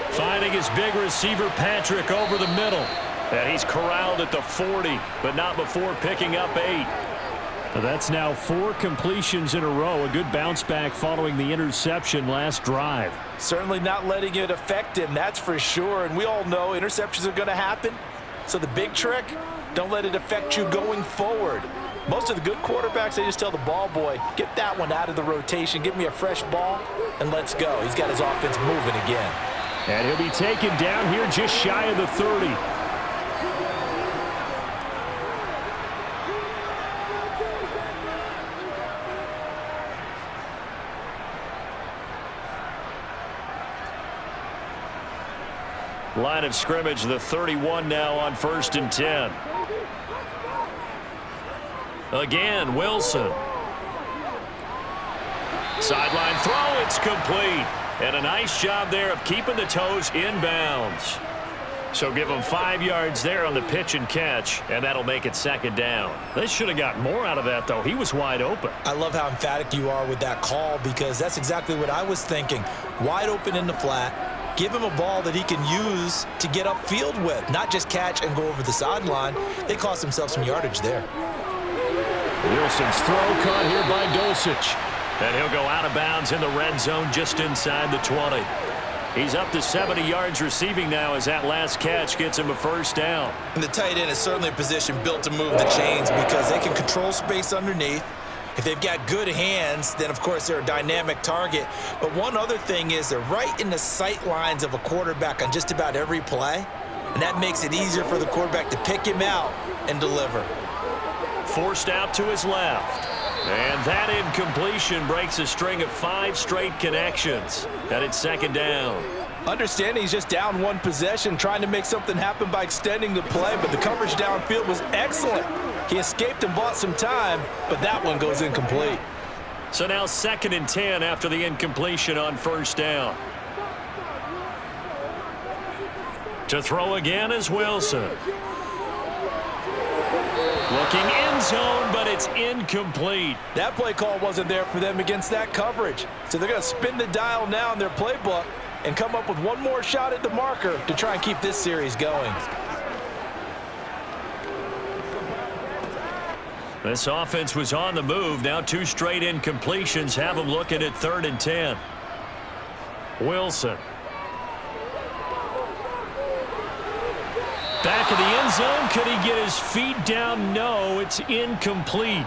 Finding his big receiver, Patrick, over the middle. And he's corralled at the 40, but not before picking up 8. That's now 4 completions in a row. A good bounce back following the interception last drive. Certainly not letting it affect him, that's for sure. And we all know interceptions are going to happen. So the big trick, don't let it affect you going forward. Most of the good quarterbacks, they just tell the ball boy, get that one out of the rotation, give me a fresh ball, and let's go. He's got his offense moving again. And he'll be taken down here just shy of the 30. Line of scrimmage, the 31 now on 1st and 10. Again, Wilson. Sideline throw, it's complete. And a nice job there of keeping the toes inbounds. So give him 5 yards there on the pitch and catch, and that'll make it 2nd down. They should have got more out of that, though. He was wide open. I love how emphatic you are with that call because that's exactly what I was thinking. Wide open in the flat. Give him a ball that he can use to get upfield with, not just catch and go over the sideline. They cost themselves some yardage there. Wilson's throw caught here by Dulcich. And he'll go out of bounds in the red zone just inside the 20. He's up to 70 yards receiving now as that last catch gets him a 1st down. And the tight end is certainly a position built to move the chains because they can control space underneath. If they've got good hands, then of course they're a dynamic target. But one other thing is they're right in the sight lines of a quarterback on just about every play. And that makes it easier for the quarterback to pick him out and deliver. Forced out to his left. And that incompletion breaks a string of 5 straight connections. And it's 2nd down. Understanding he's just down 1 possession, trying to make something happen by extending the play, but the coverage downfield was excellent. He escaped and bought some time, but that one goes incomplete. So now 2nd and 10 after the incompletion on 1st down. To throw again is Wilson. Looking end zone, but it's incomplete. That play call wasn't there for them against that coverage. So they're going to spin the dial now in their playbook and come up with one more shot at the marker to try and keep this series going. This offense was on the move. Now 2 straight incompletions have them looking at 3rd and 10. Wilson. Back of the end zone. Could he get his feet down? No, it's incomplete.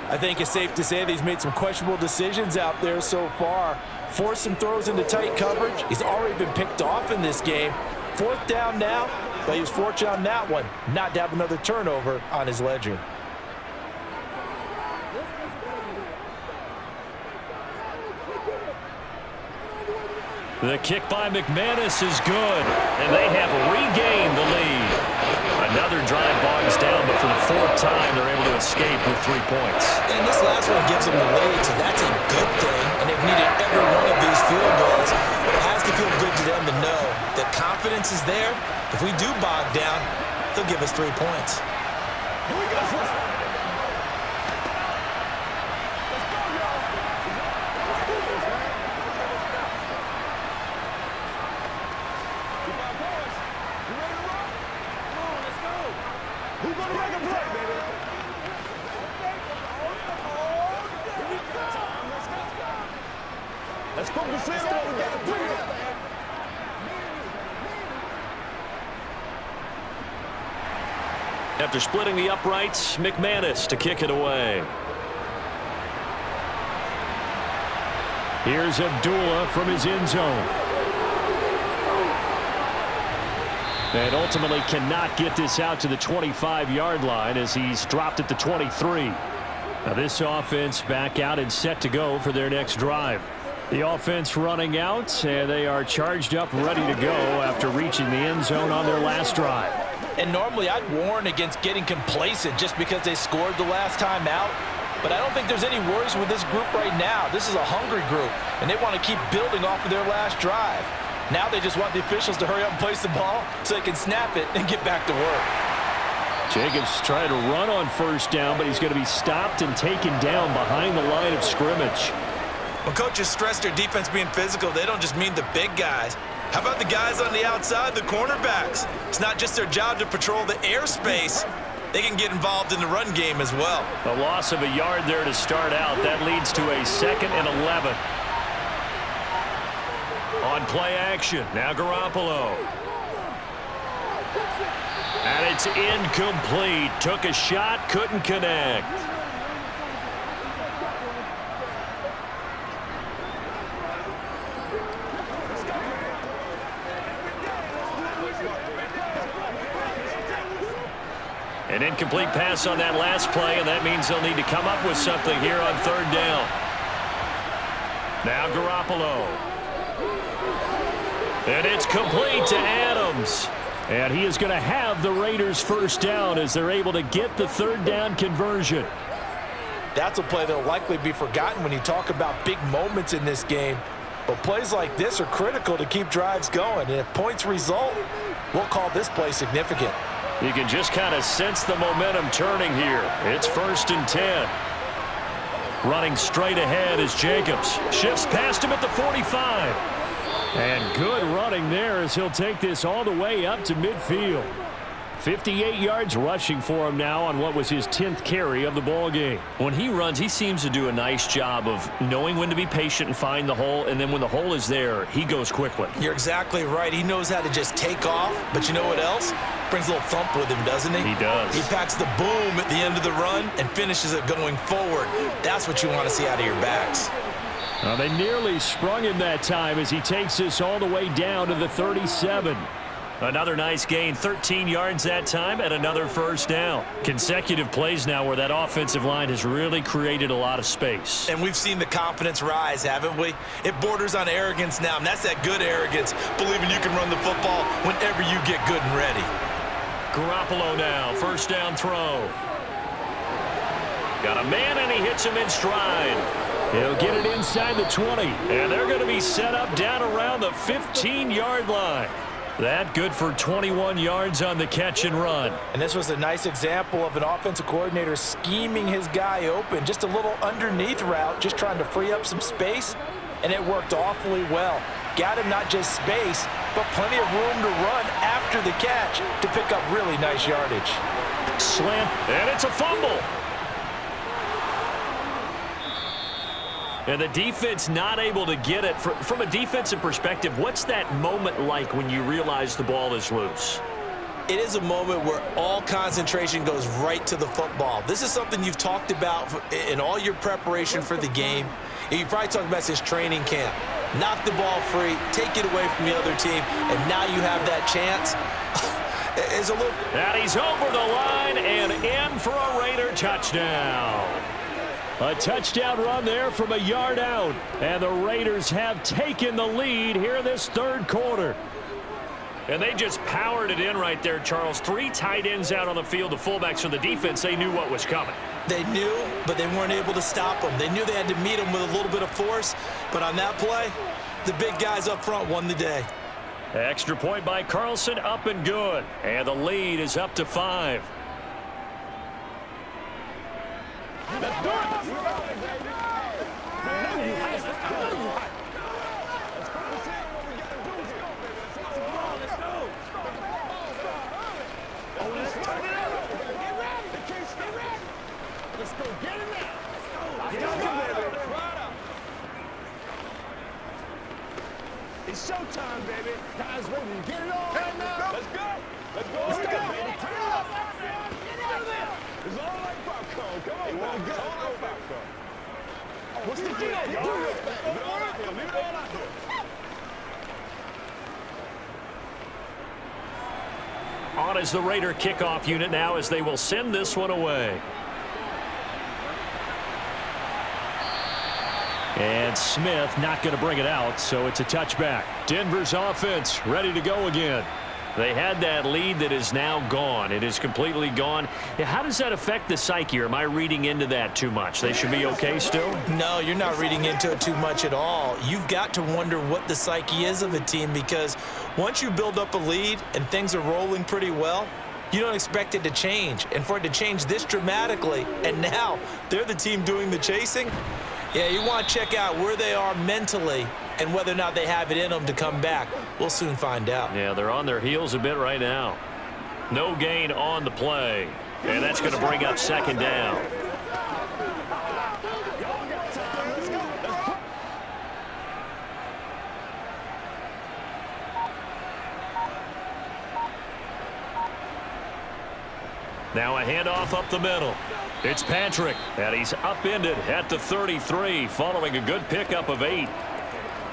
I think it's safe to say that he's made some questionable decisions out there so far. Forced some throws into tight coverage. He's already been picked off in this game. 4th down now, but he was fortunate on that one not to have another turnover on his ledger. The kick by McManus is good, and they have regained the lead. Another drive bogs down, but for the 4th time, they're able to escape with 3 points. And this last one gives them the lead, so that's a good thing. And they've needed every one of these field goals. But it has to feel good to them to know that confidence is there. If we do bog down, they'll give us 3 points. Here we go. Let's go to field. We got to do it. After splitting the uprights, McManus to kick it away. Here's Abdullah from his end zone. And ultimately cannot get this out to the 25-yard line as he's dropped at the 23. Now this offense back out and set to go for their next drive. The offense running out, and they are charged up, ready to go after reaching the end zone on their last drive. And normally I'd warn against getting complacent just because they scored the last time out. But I don't think there's any worries with this group right now. This is a hungry group, and they want to keep building off of their last drive. Now they just want the officials to hurry up and place the ball so they can snap it and get back to work. Jacobs trying to run on first down, but he's going to be stopped and taken down behind the line of scrimmage. When coaches stress their defense being physical, they don't just mean the big guys. How about the guys on the outside, the cornerbacks? It's not just their job to patrol the airspace. They can get involved in the run game as well. A loss of a yard there to start out. That leads to a 2nd and 11. On play action, now Garoppolo. And it's incomplete. Took a shot, couldn't connect. An incomplete pass on that last play, and that means they'll need to come up with something here on 3rd down. Now Garoppolo. And it's complete to Adams. And he is going to have the Raiders' first down as they're able to get the 3rd down conversion. That's a play that will likely be forgotten when you talk about big moments in this game. But plays like this are critical to keep drives going. And if points result, we'll call this play significant. You can just kind of sense the momentum turning here. It's 1st and 10. Running straight ahead is Jacobs. Shifts past him at the 45. And good running there as he'll take this all the way up to midfield. 58 yards rushing for him now on what was his 10th carry of the ball game. When he runs, he seems to do a nice job of knowing when to be patient and find the hole, and then when the hole is there, he goes quickly. You're exactly right. He knows how to just take off, but you know what else? Brings a little thump with him, doesn't he? He does. He packs the boom at the end of the run and finishes it going forward. That's what you want to see out of your backs. Well, they nearly sprung him that time as he takes this all the way down to the 37. Another nice gain, 13 yards that time, and another first down. Consecutive plays now where that offensive line has really created a lot of space. And we've seen the confidence rise, haven't we? It borders on arrogance now, and that's that good arrogance, believing you can run the football whenever you get good and ready. Garoppolo now, first down throw. Got a man, and he hits him in stride. He'll get it inside the 20, and they're going to be set up down around the 15-yard line. That good for 21 yards on the catch and run. And this was a nice example of an offensive coordinator scheming his guy open. Just a little underneath route, just trying to free up some space, and it worked awfully well. Got him not just space, but plenty of room to run after the catch to pick up really nice yardage. Slant, and it's a fumble. And the defense not able to get it. From a defensive perspective, what's that moment like when you realize the ball is loose? It is a moment where all concentration goes right to the football. This is something you've talked about in all your preparation for the game. And you probably talked about this training camp. Knock the ball free, take it away from the other team, and now you have that chance. It's a little... And he's over the line and in for a Raider touchdown. A touchdown run there from a yard out. And the Raiders have taken the lead here in this 3rd quarter. And they just powered it in right there, Charles. 3 tight ends out on the field, the fullbacks for the defense. They knew what was coming. They knew, but they weren't able to stop them. They knew they had to meet them with a little bit of force. But on that play, the big guys up front won the day. Extra point by Carlson, up and good. And the lead is up to 5. Let's do it. Let's go. Get it now. It's showtime, baby. Guys ready to get it on right now. Let's go. Let's go. Let's go. It's all like popcorn. Come on, now. It's all like popcorn. What's the deal, y'all? Do your thing. Leave it all out there. Leave it all out there. On is the Raider kickoff unit now as they will send this one away. And Smith not going to bring it out, so it's a touchback. Denver's offense ready to go again. They had that lead that is now gone. It is completely gone. How does that affect the psyche? Or am I reading into that too much? They should be okay still? No, you're not reading into it too much at all. You've got to wonder what the psyche is of a team, because once you build up a lead and things are rolling pretty well, you don't expect it to change. And for it to change this dramatically, and now they're the team doing the chasing, yeah, you want to check out where they are mentally and whether or not they have it in them to come back. We'll soon find out. Yeah, they're on their heels a bit right now. No gain on the play. And that's going to bring up second down. Now a handoff up the middle. It's Patrick, and he's upended at the 33 following a good pickup of 8.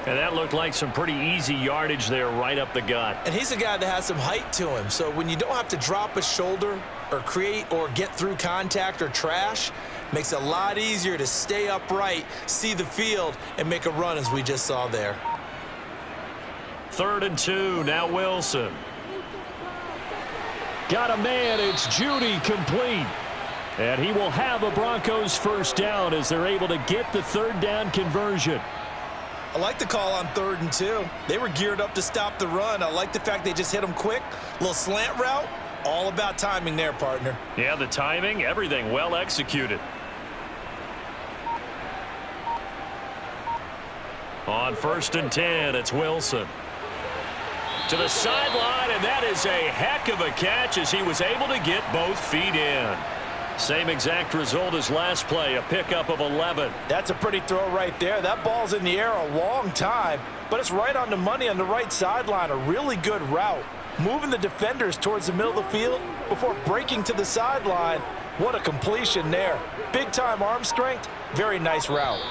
And that looked like some pretty easy yardage there right up the gut. And he's a guy that has some height to him, so when you don't have to drop a shoulder or create or get through contact or trash, makes it a lot easier to stay upright, see the field, and make a run as we just saw there. 3rd and 2, now Wilson. Got a man, it's Judy, complete. And he will have a Broncos first down as they're able to get the 3rd down conversion. I like the call on 3rd and 2. They were geared up to stop the run. I like the fact they just hit them quick. Little slant route. All about timing there, partner. Yeah, the timing, everything well executed. On 1st and 10, it's Wilson. To the sideline, and that is a heck of a catch as he was able to get both feet in. Same exact result as last play, a pickup of 11. That's a pretty throw right there. That ball's in the air a long time, but it's right on the money on the right sideline. A really good route. Moving the defenders towards the middle of the field before breaking to the sideline. What a completion there. Big-time arm strength. Very nice route.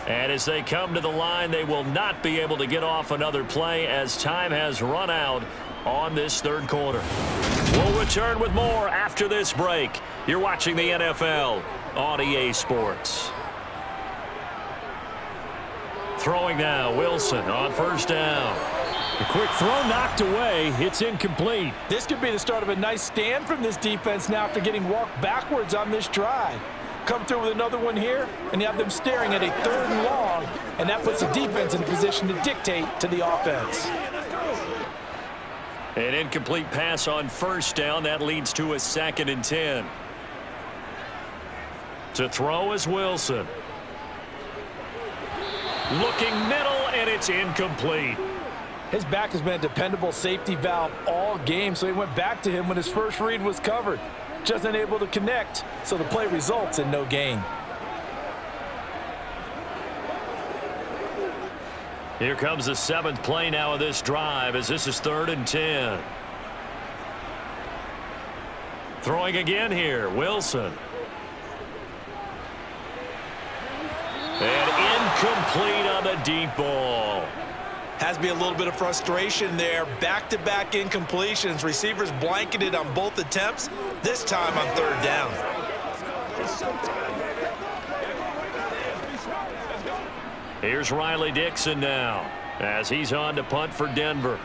And as they come to the line, they will not be able to get off another play as time has run out on this 3rd quarter. We'll return with more after this break. You're watching the NFL on EA Sports. Throwing now, Wilson on 1st down. A quick throw knocked away. It's incomplete. This could be the start of a nice stand from this defense now after getting walked backwards on this drive. Come through with another one here, and you have them staring at a 3rd and long, and that puts the defense in a position to dictate to the offense. An incomplete pass on 1st down. That leads to a 2nd and 10. To throw is Wilson. Looking middle, and it's incomplete. His back has been a dependable safety valve all game, so he went back to him when his first read was covered. Just unable to connect, so the play results in no gain. Here comes the 7th play now of this drive as this is 3rd and 10. Throwing again here, Wilson. And incomplete on the deep ball. Has to be a little bit of frustration there. Back-to-back incompletions. Receivers blanketed on both attempts, this time on 3rd down. Here's Riley Dixon now as he's on to punt for Denver.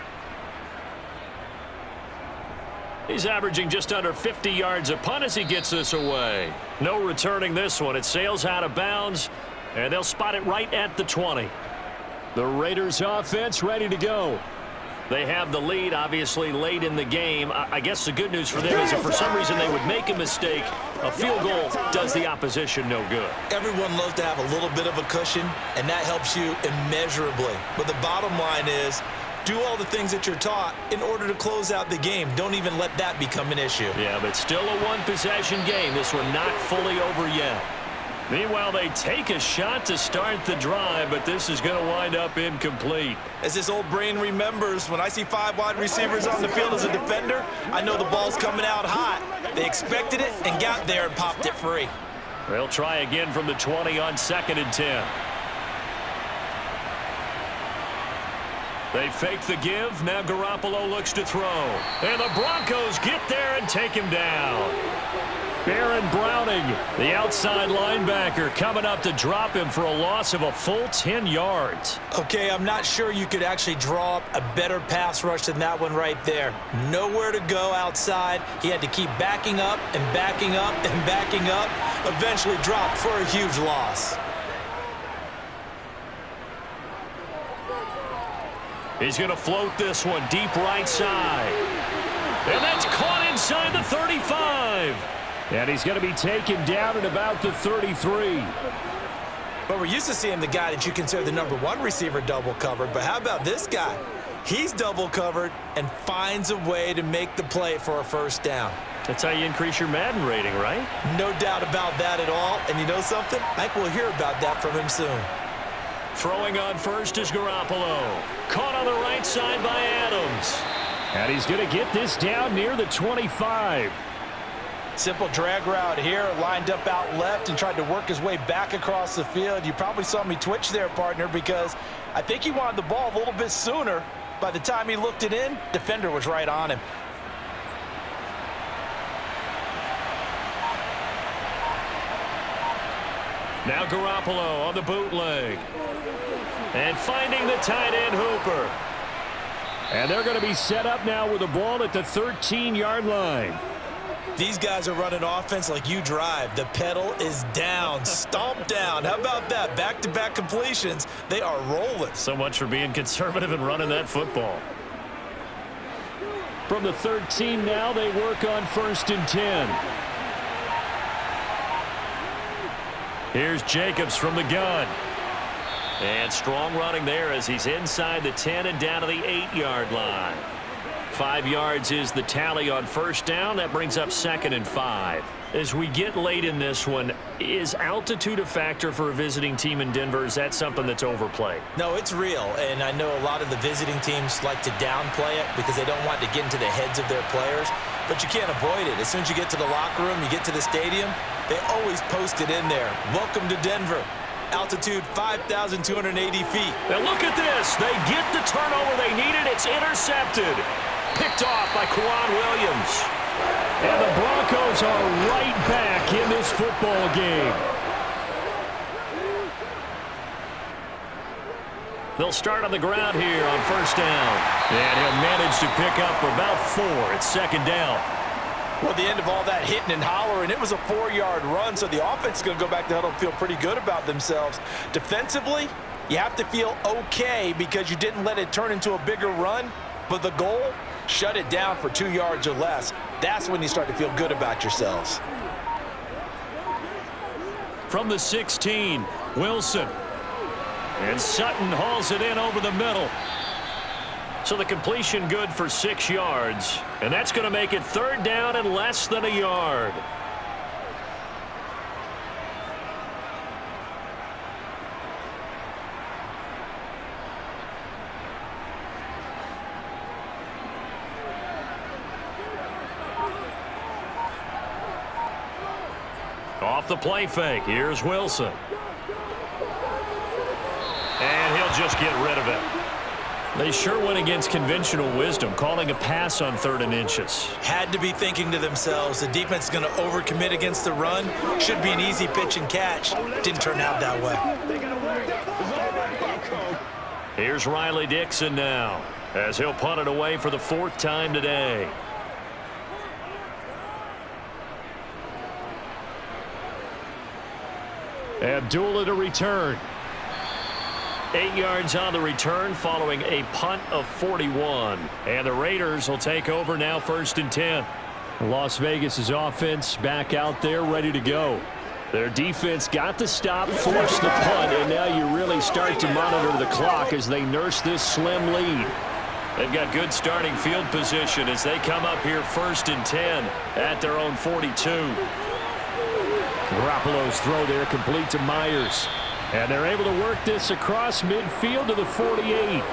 He's averaging just under 50 yards a punt as he gets this away. No returning this one. It sails out of bounds, and they'll spot it right at the 20. The Raiders offense ready to go. They have the lead, obviously, late in the game. I guess the good news for them is if for some reason they would make a mistake, a field goal does the opposition no good. Everyone loves to have a little bit of a cushion, and that helps you immeasurably. But the bottom line is, do all the things that you're taught in order to close out the game. Don't even let that become an issue. Yeah, but still a one-possession game. This one not fully over yet. Meanwhile, they take a shot to start the drive, but this is going to wind up incomplete. As this old brain remembers, when I see 5 wide receivers on the field as a defender, I know the ball's coming out hot. They expected it and got there and popped it free. They'll try again from the 20 on 2nd and 10. They fake the give. Now Garoppolo looks to throw. And the Broncos get there and take him down. Baron Browning, the outside linebacker, coming up to drop him for a loss of a full 10 yards. Okay, I'm not sure you could actually draw up a better pass rush than that one right there. Nowhere to go outside. He had to keep backing up and backing up and backing up. Eventually dropped for a huge loss. He's going to float this one deep right side. And that's caught inside the 35. And he's going to be taken down at about the 33. But we're used to seeing the guy that you consider the #1 receiver double covered. But how about this guy? He's double covered and finds a way to make the play for a first down. That's how you increase your Madden rating, right? No doubt about that at all. And you know something? I think we'll hear about that from him soon. Throwing on first is Garoppolo. Caught on the right side by Adams. And he's going to get this down near the 25. Simple drag route here, lined up out left and tried to work his way back across the field. You probably saw me twitch there, partner, because I think he wanted the ball a little bit sooner. By the time he looked it in, defender was right on him. Now Garoppolo on the bootleg. And finding the tight end Hooper. And they're going to be set up now with the ball at the 13-yard line. These guys are running offense like you drive. The pedal is down, stomp down. How about that? Back-to-back completions. They are rolling. So much for being conservative and running that football. From the 13 now, they work on 1st and 10. Here's Jacobs from the gun. And strong running there as he's inside the 10 and down to the 8-yard line. 5 yards is the tally on first down. That brings up 2nd and 5. As we get late in this one, is altitude a factor for a visiting team in Denver? Is that something that's overplayed? No, it's real, and I know a lot of the visiting teams like to downplay it because they don't want to get into the heads of their players, but you can't avoid it. As soon as you get to the locker room, you get to the stadium, they always post it in there. Welcome to Denver. Altitude 5,280 feet. Now look at this. They get the turnover they needed. It's intercepted. Picked off by Kwan Williams. And the Broncos are right back in this football game. They'll start on the ground here on first down. And he'll manage to pick up about 4. It's 2nd down. Well, the end of all that hitting and hollering, it was a 4-yard run, so the offense is going to go back to huddle and feel pretty good about themselves. Defensively, you have to feel okay because you didn't let it turn into a bigger run, but the goal, shut it down for 2 yards or less. That's when you start to feel good about yourselves. From the 16, Wilson. And Sutton hauls it in over the middle. So the completion good for 6 yards. And that's going to make it 3rd down and less than a yard. Off the play fake. Here's Wilson. And he'll just get rid of it. They sure went against conventional wisdom, calling a pass on 3rd and inches. Had to be thinking to themselves, the defense is going to overcommit against the run. Should be an easy pitch and catch. Didn't turn out that way. Here's Riley Dixon now, as he'll punt it away for the 4th time today. Abdullah to return. 8 yards on the return following a punt of 41. And the Raiders will take over now 1st and 10. Las Vegas' offense back out there ready to go. Their defense got the stop, forced the punt, and now you really start to monitor the clock as they nurse this slim lead. They've got good starting field position as they come up here 1st and 10 at their own 42. Garoppolo's throw there complete to Myers. And they're able to work this across midfield to the 48.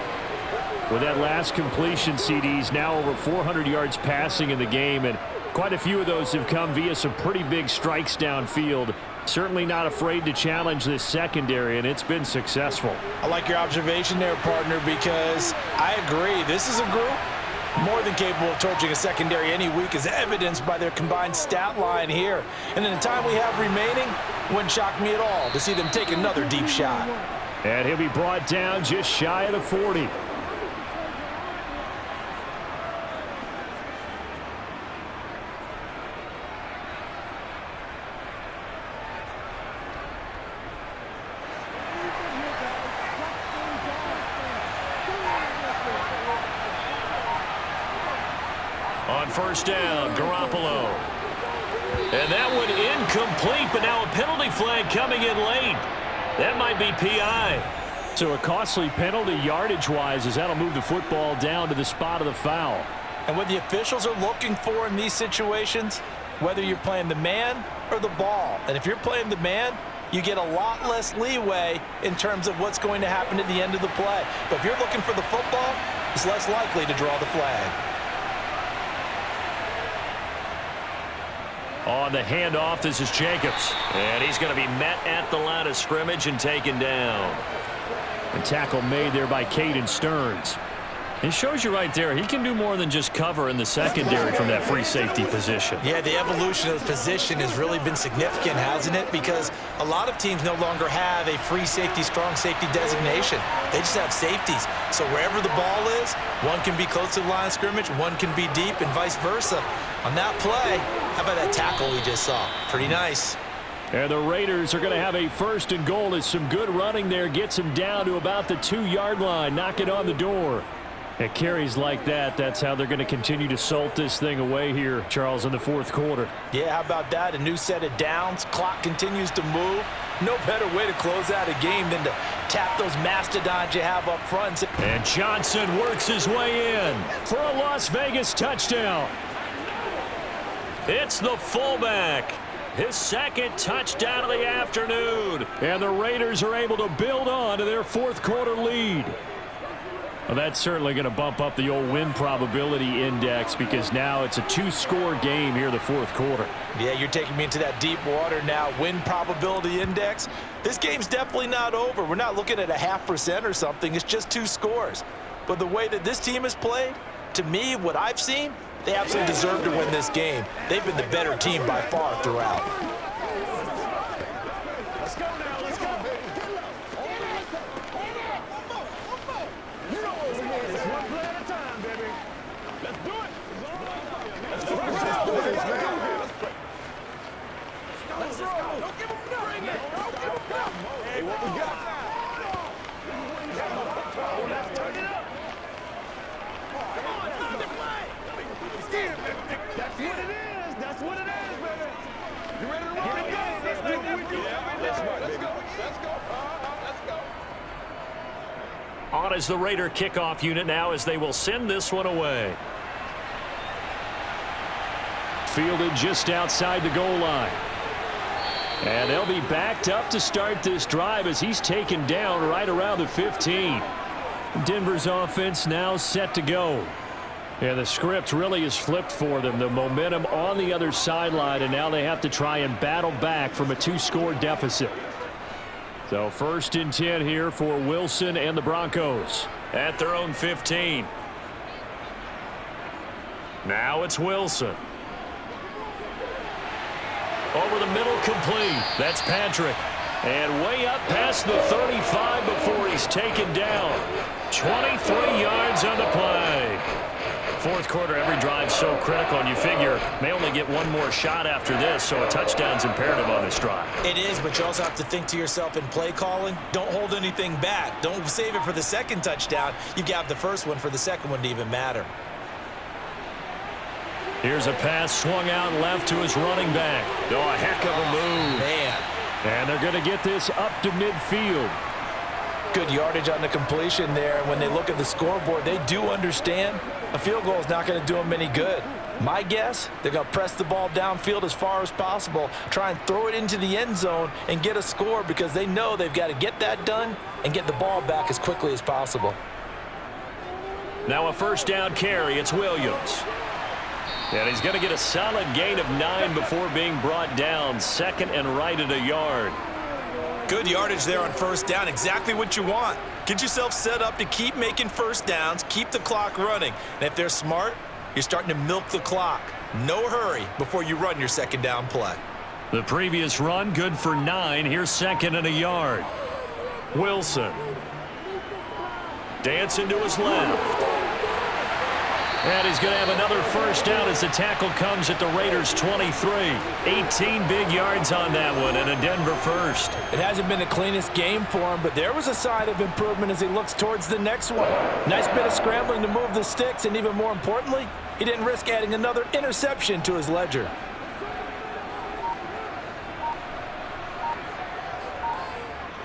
With that last completion, CD's now over 400 yards passing in the game, and quite a few of those have come via some pretty big strikes downfield. Certainly not afraid to challenge this secondary, and it's been successful. I like your observation there, partner, because I agree. This is a group more than capable of torching a secondary any week, as evidenced by their combined stat line here. And in the time we have remaining, wouldn't shock me at all to see them take another deep shot. And he'll be brought down just shy of the 40. On first down, Garoppolo. And that one incomplete, but now a penalty flag coming in late. That might be PI. So a costly penalty yardage-wise, as that'll move the football down to the spot of the foul. And what the officials are looking for in these situations, whether you're playing the man or the ball. And if you're playing the man, you get a lot less leeway in terms of what's going to happen at the end of the play. But if you're looking for the football, it's less likely to draw the flag. On the handoff, this is Jacobs. And he's going to be met at the line of scrimmage and taken down. A tackle made there by Caden Stearns. It shows you right there, he can do more than just cover in the secondary from that free safety position. Yeah, the evolution of the position has really been significant, hasn't it? Because a lot of teams no longer have a free safety, strong safety designation. They just have safeties. So wherever the ball is, one can be close to the line of scrimmage, one can be deep, and vice versa. On that play, how about that tackle we just saw? Pretty nice. And the Raiders are going to have a first and goal as some good running there gets them down to about the 2-yard line. Knock it on the door. At carries like that, that's how they're going to continue to salt this thing away here, Charles, in the fourth quarter. Yeah, how about that? A new set of downs. Clock continues to move. No better way to close out a game than to tap those mastodons you have up front. And Johnson works his way in for a Las Vegas touchdown. It's the fullback. His second touchdown of the afternoon. And the Raiders are able to build on to their fourth quarter lead. Well, that's certainly going to bump up the old win probability index because now it's a 2-score game here in the fourth quarter. Yeah, you're taking me into that deep water now. Win probability index. This game's definitely not over. We're not looking at a 0.5% or something. It's just 2 scores. But the way that this team has played, to me, what I've seen, they absolutely deserve to win this game. They've been the better team by far throughout. Let's go now, let's go, baby. You know what we need. It's one play at a time, baby. Let's do it. Let's do this, man. Let's go. Don't give him nothing. Bring it. Don't give him nothing. Hey, what we got now? Let's turn it up. Come on, time to play. That's what it is. That's what it is, baby. You ready to roll? Let's do what we do. That's right, baby. Let's go. Let's go. On is the Raider kickoff unit now as they will send this one away. Fielded just outside the goal line. And they'll be backed up to start this drive as he's taken down right around the 15. Denver's offense now set to go. Yeah, the script really is flipped for them. The momentum on the other sideline, and now they have to try and battle back from a 2-score deficit. So 1st and 10 here for Wilson and the Broncos at their own 15. Now it's Wilson. Over the middle, complete. That's Patrick. And way up past the 35 before he's taken down. 23 yards on the play. Fourth quarter, every drive so critical, and you figure may only get one more shot after this, so a touchdown's imperative on this drive. It is, but you also have to think to yourself in play calling, don't hold anything back. Don't save it for the second touchdown. You got the first one for the second one to even matter. Here's a pass swung out left to his running back. Oh, a heck of a move. Man. And they're going to get this up to midfield. Good yardage on the completion there. When they look at the scoreboard, they do understand a field goal is not going to do them any good. My guess, they're going to press the ball downfield as far as possible, try and throw it into the end zone and get a score because they know they've got to get that done and get the ball back as quickly as possible. Now a first down carry. It's Williams. And he's going to get a solid gain of 9 before being brought down. Second and right at a yard. Good yardage there on first down. Exactly what you want. Get yourself set up to keep making first downs, keep the clock running. And if they're smart, you're starting to milk the clock. No hurry before you run your second down play. The previous run, good for 9. Here's second and a yard. Wilson. Dancing to his left. And he's going to have another first down as the tackle comes at the Raiders' 23. 18 big yards on that one and a Denver first. It hasn't been the cleanest game for him, but there was a sign of improvement as he looks towards the next one. Nice bit of scrambling to move the sticks, and even more importantly, he didn't risk adding another interception to his ledger.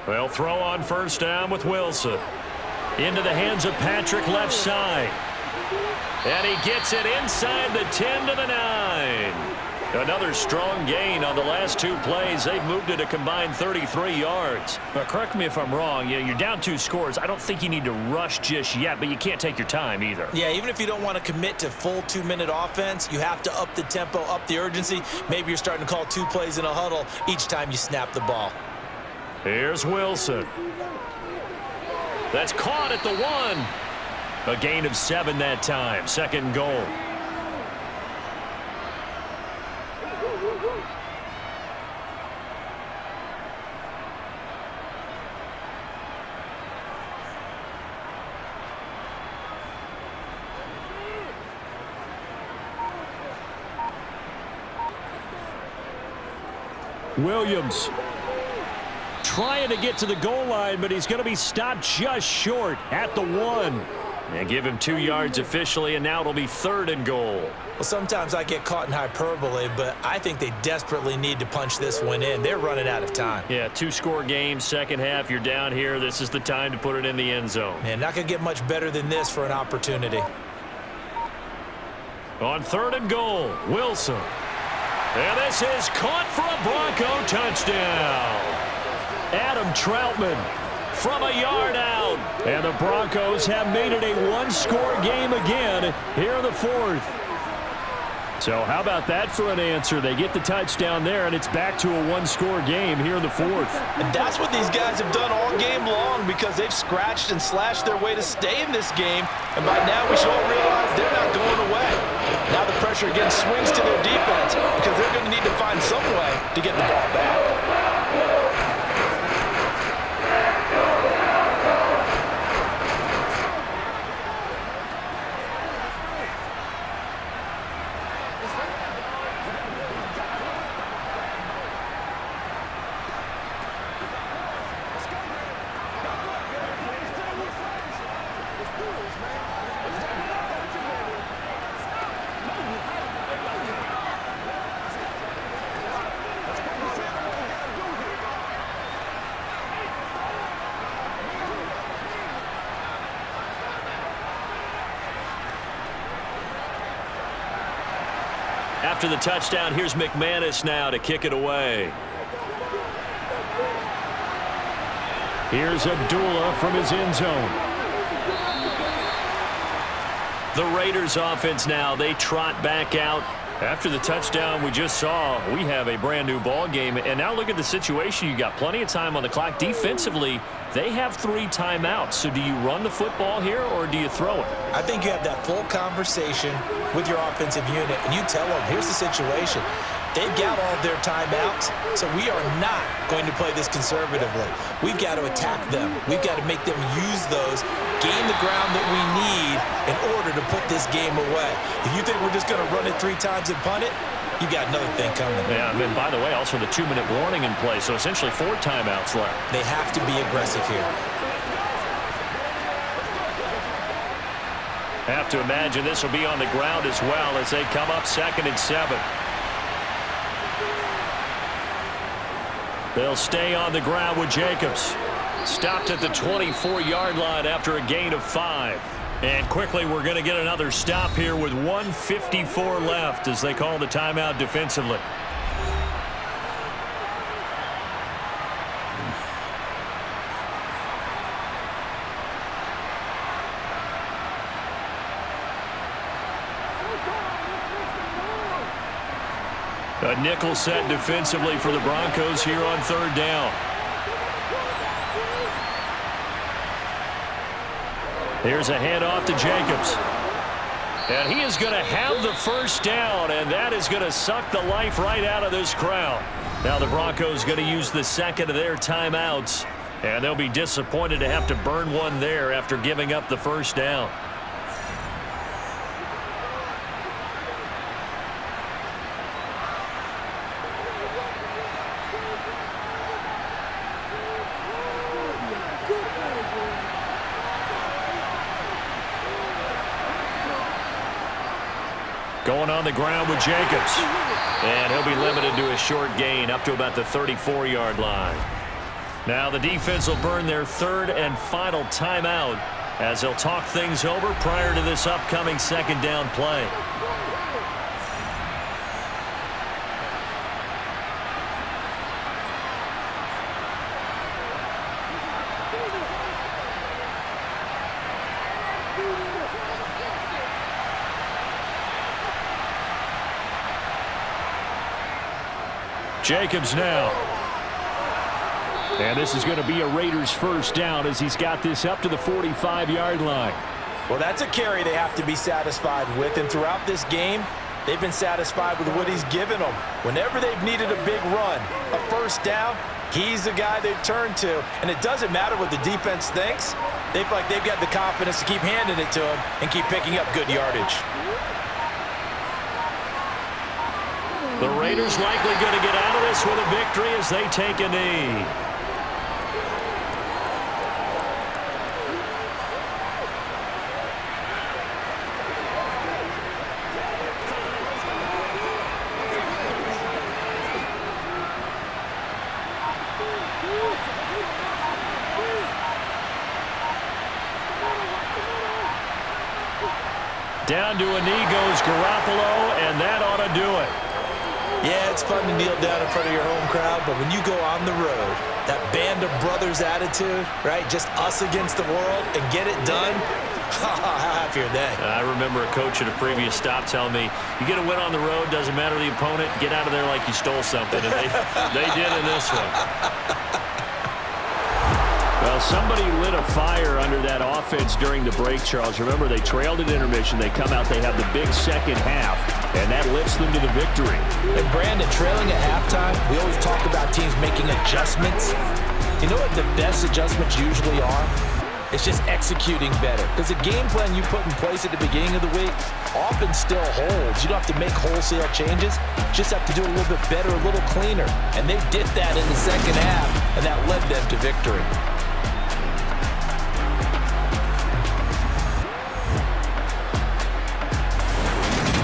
Well, throw on first down with Wilson. Into the hands of Patrick left side. And he gets it inside the 10 to the 9. Another strong gain on the last 2 plays. They've moved it a combined 33 yards. But correct me if I'm wrong. You're down 2 scores. I don't think you need to rush just yet, but you can't take your time either. Yeah, even if you don't want to commit to full 2-minute offense, you have to up the tempo, up the urgency. Maybe you're starting to call 2 plays in a huddle each time you snap the ball. Here's Wilson. That's caught at the 1. A gain of 7 that time. Second and goal. Williams trying to get to the goal line, but he's going to be stopped just short at the 1. And give him 2 yards officially, and now it'll be third and goal. Well, sometimes I get caught in hyperbole, but I think they desperately need to punch this one in. They're running out of time. Yeah, 2-score game, second half. You're down here. This is the time to put it in the end zone. Man, not going to get much better than this for an opportunity. On third and goal, Wilson. And this is caught for a Bronco touchdown. Adam Troutman from a yard out. And the Broncos have made it a 1-score game again here in the 4th. So how about that for an answer? They get the touchdown there, and it's back to a 1-score game here in the 4th. And that's what these guys have done all game long because they've scratched and slashed their way to stay in this game. And by now we should all realize they're not going away. Now the pressure again swings to their defense because they're going to need to find some way to get the ball back. After the touchdown, here's McManus now to kick it away. Here's Abdullah from his end zone. The Raiders offense now, they trot back out. After the touchdown we just saw, we have a brand new ball game. And now look at the situation. You got plenty of time on the clock. Defensively, they have 3 timeouts. So do you run the football here or do you throw it? I think you have that full conversation with your offensive unit, and you tell them, here's the situation. They've got all of their timeouts, so we are not going to play this conservatively. We've got to attack them. We've got to make them use those, gain the ground that we need in order to put this game away. If you think we're just going to run it 3 times and punt it, you've got another thing coming. Yeah, and then, by the way, also the 2-minute warning in play, so essentially 4 timeouts left. They have to be aggressive here. Have to imagine this will be on the ground as well as they come up 2nd and 7. They'll stay on the ground with Jacobs. Stopped at the 24-yard line after a gain of 5. And quickly, we're going to get another stop here with 1:54 left as they call the timeout defensively. A nickel set defensively for the Broncos here on third down. Here's a handoff to Jacobs. And he is going to have the first down, and that is going to suck the life right out of this crowd. Now the Broncos going to use the second of their timeouts, and they'll be disappointed to have to burn one there after giving up the first down. Going on the ground with Jacobs. And he'll be limited to a short gain up to about the 34-yard line. Now the defense will burn their third and final timeout as they'll talk things over prior to this upcoming second down play. Jacobs now. And this is going to be a Raiders first down as he's got this up to the 45-yard line. Well, that's a carry they have to be satisfied with. And throughout this game, they've been satisfied with what he's given them. Whenever they've needed a big run, a first down, he's the guy they've turned to. And it doesn't matter what the defense thinks. They feel like they've got the confidence to keep handing it to him and keep picking up good yardage. The Raiders likely going to get out of this with a victory as they take a knee. Down to a knee goes Garoppolo, and that ought to do it. Yeah, it's fun to kneel down in front of your home crowd, but when you go on the road, that band of brothers attitude, right, just us against the world and get it done, how happy are they? I remember a coach at a previous stop telling me, you get a win on the road, doesn't matter the opponent, get out of there like you stole something, and they did in this one. Well, somebody lit a fire under that offense during the break, Charles. Remember, they trailed at intermission. They come out, they have the big second half, and that lifts them to the victory. And Brandon, trailing at halftime, we always talk about teams making adjustments. You know what the best adjustments usually are? It's just executing better. Because the game plan you put in place at the beginning of the week often still holds. You don't have to make wholesale changes. You just have to do it a little bit better, a little cleaner. And they did that in the second half, and that led them to victory.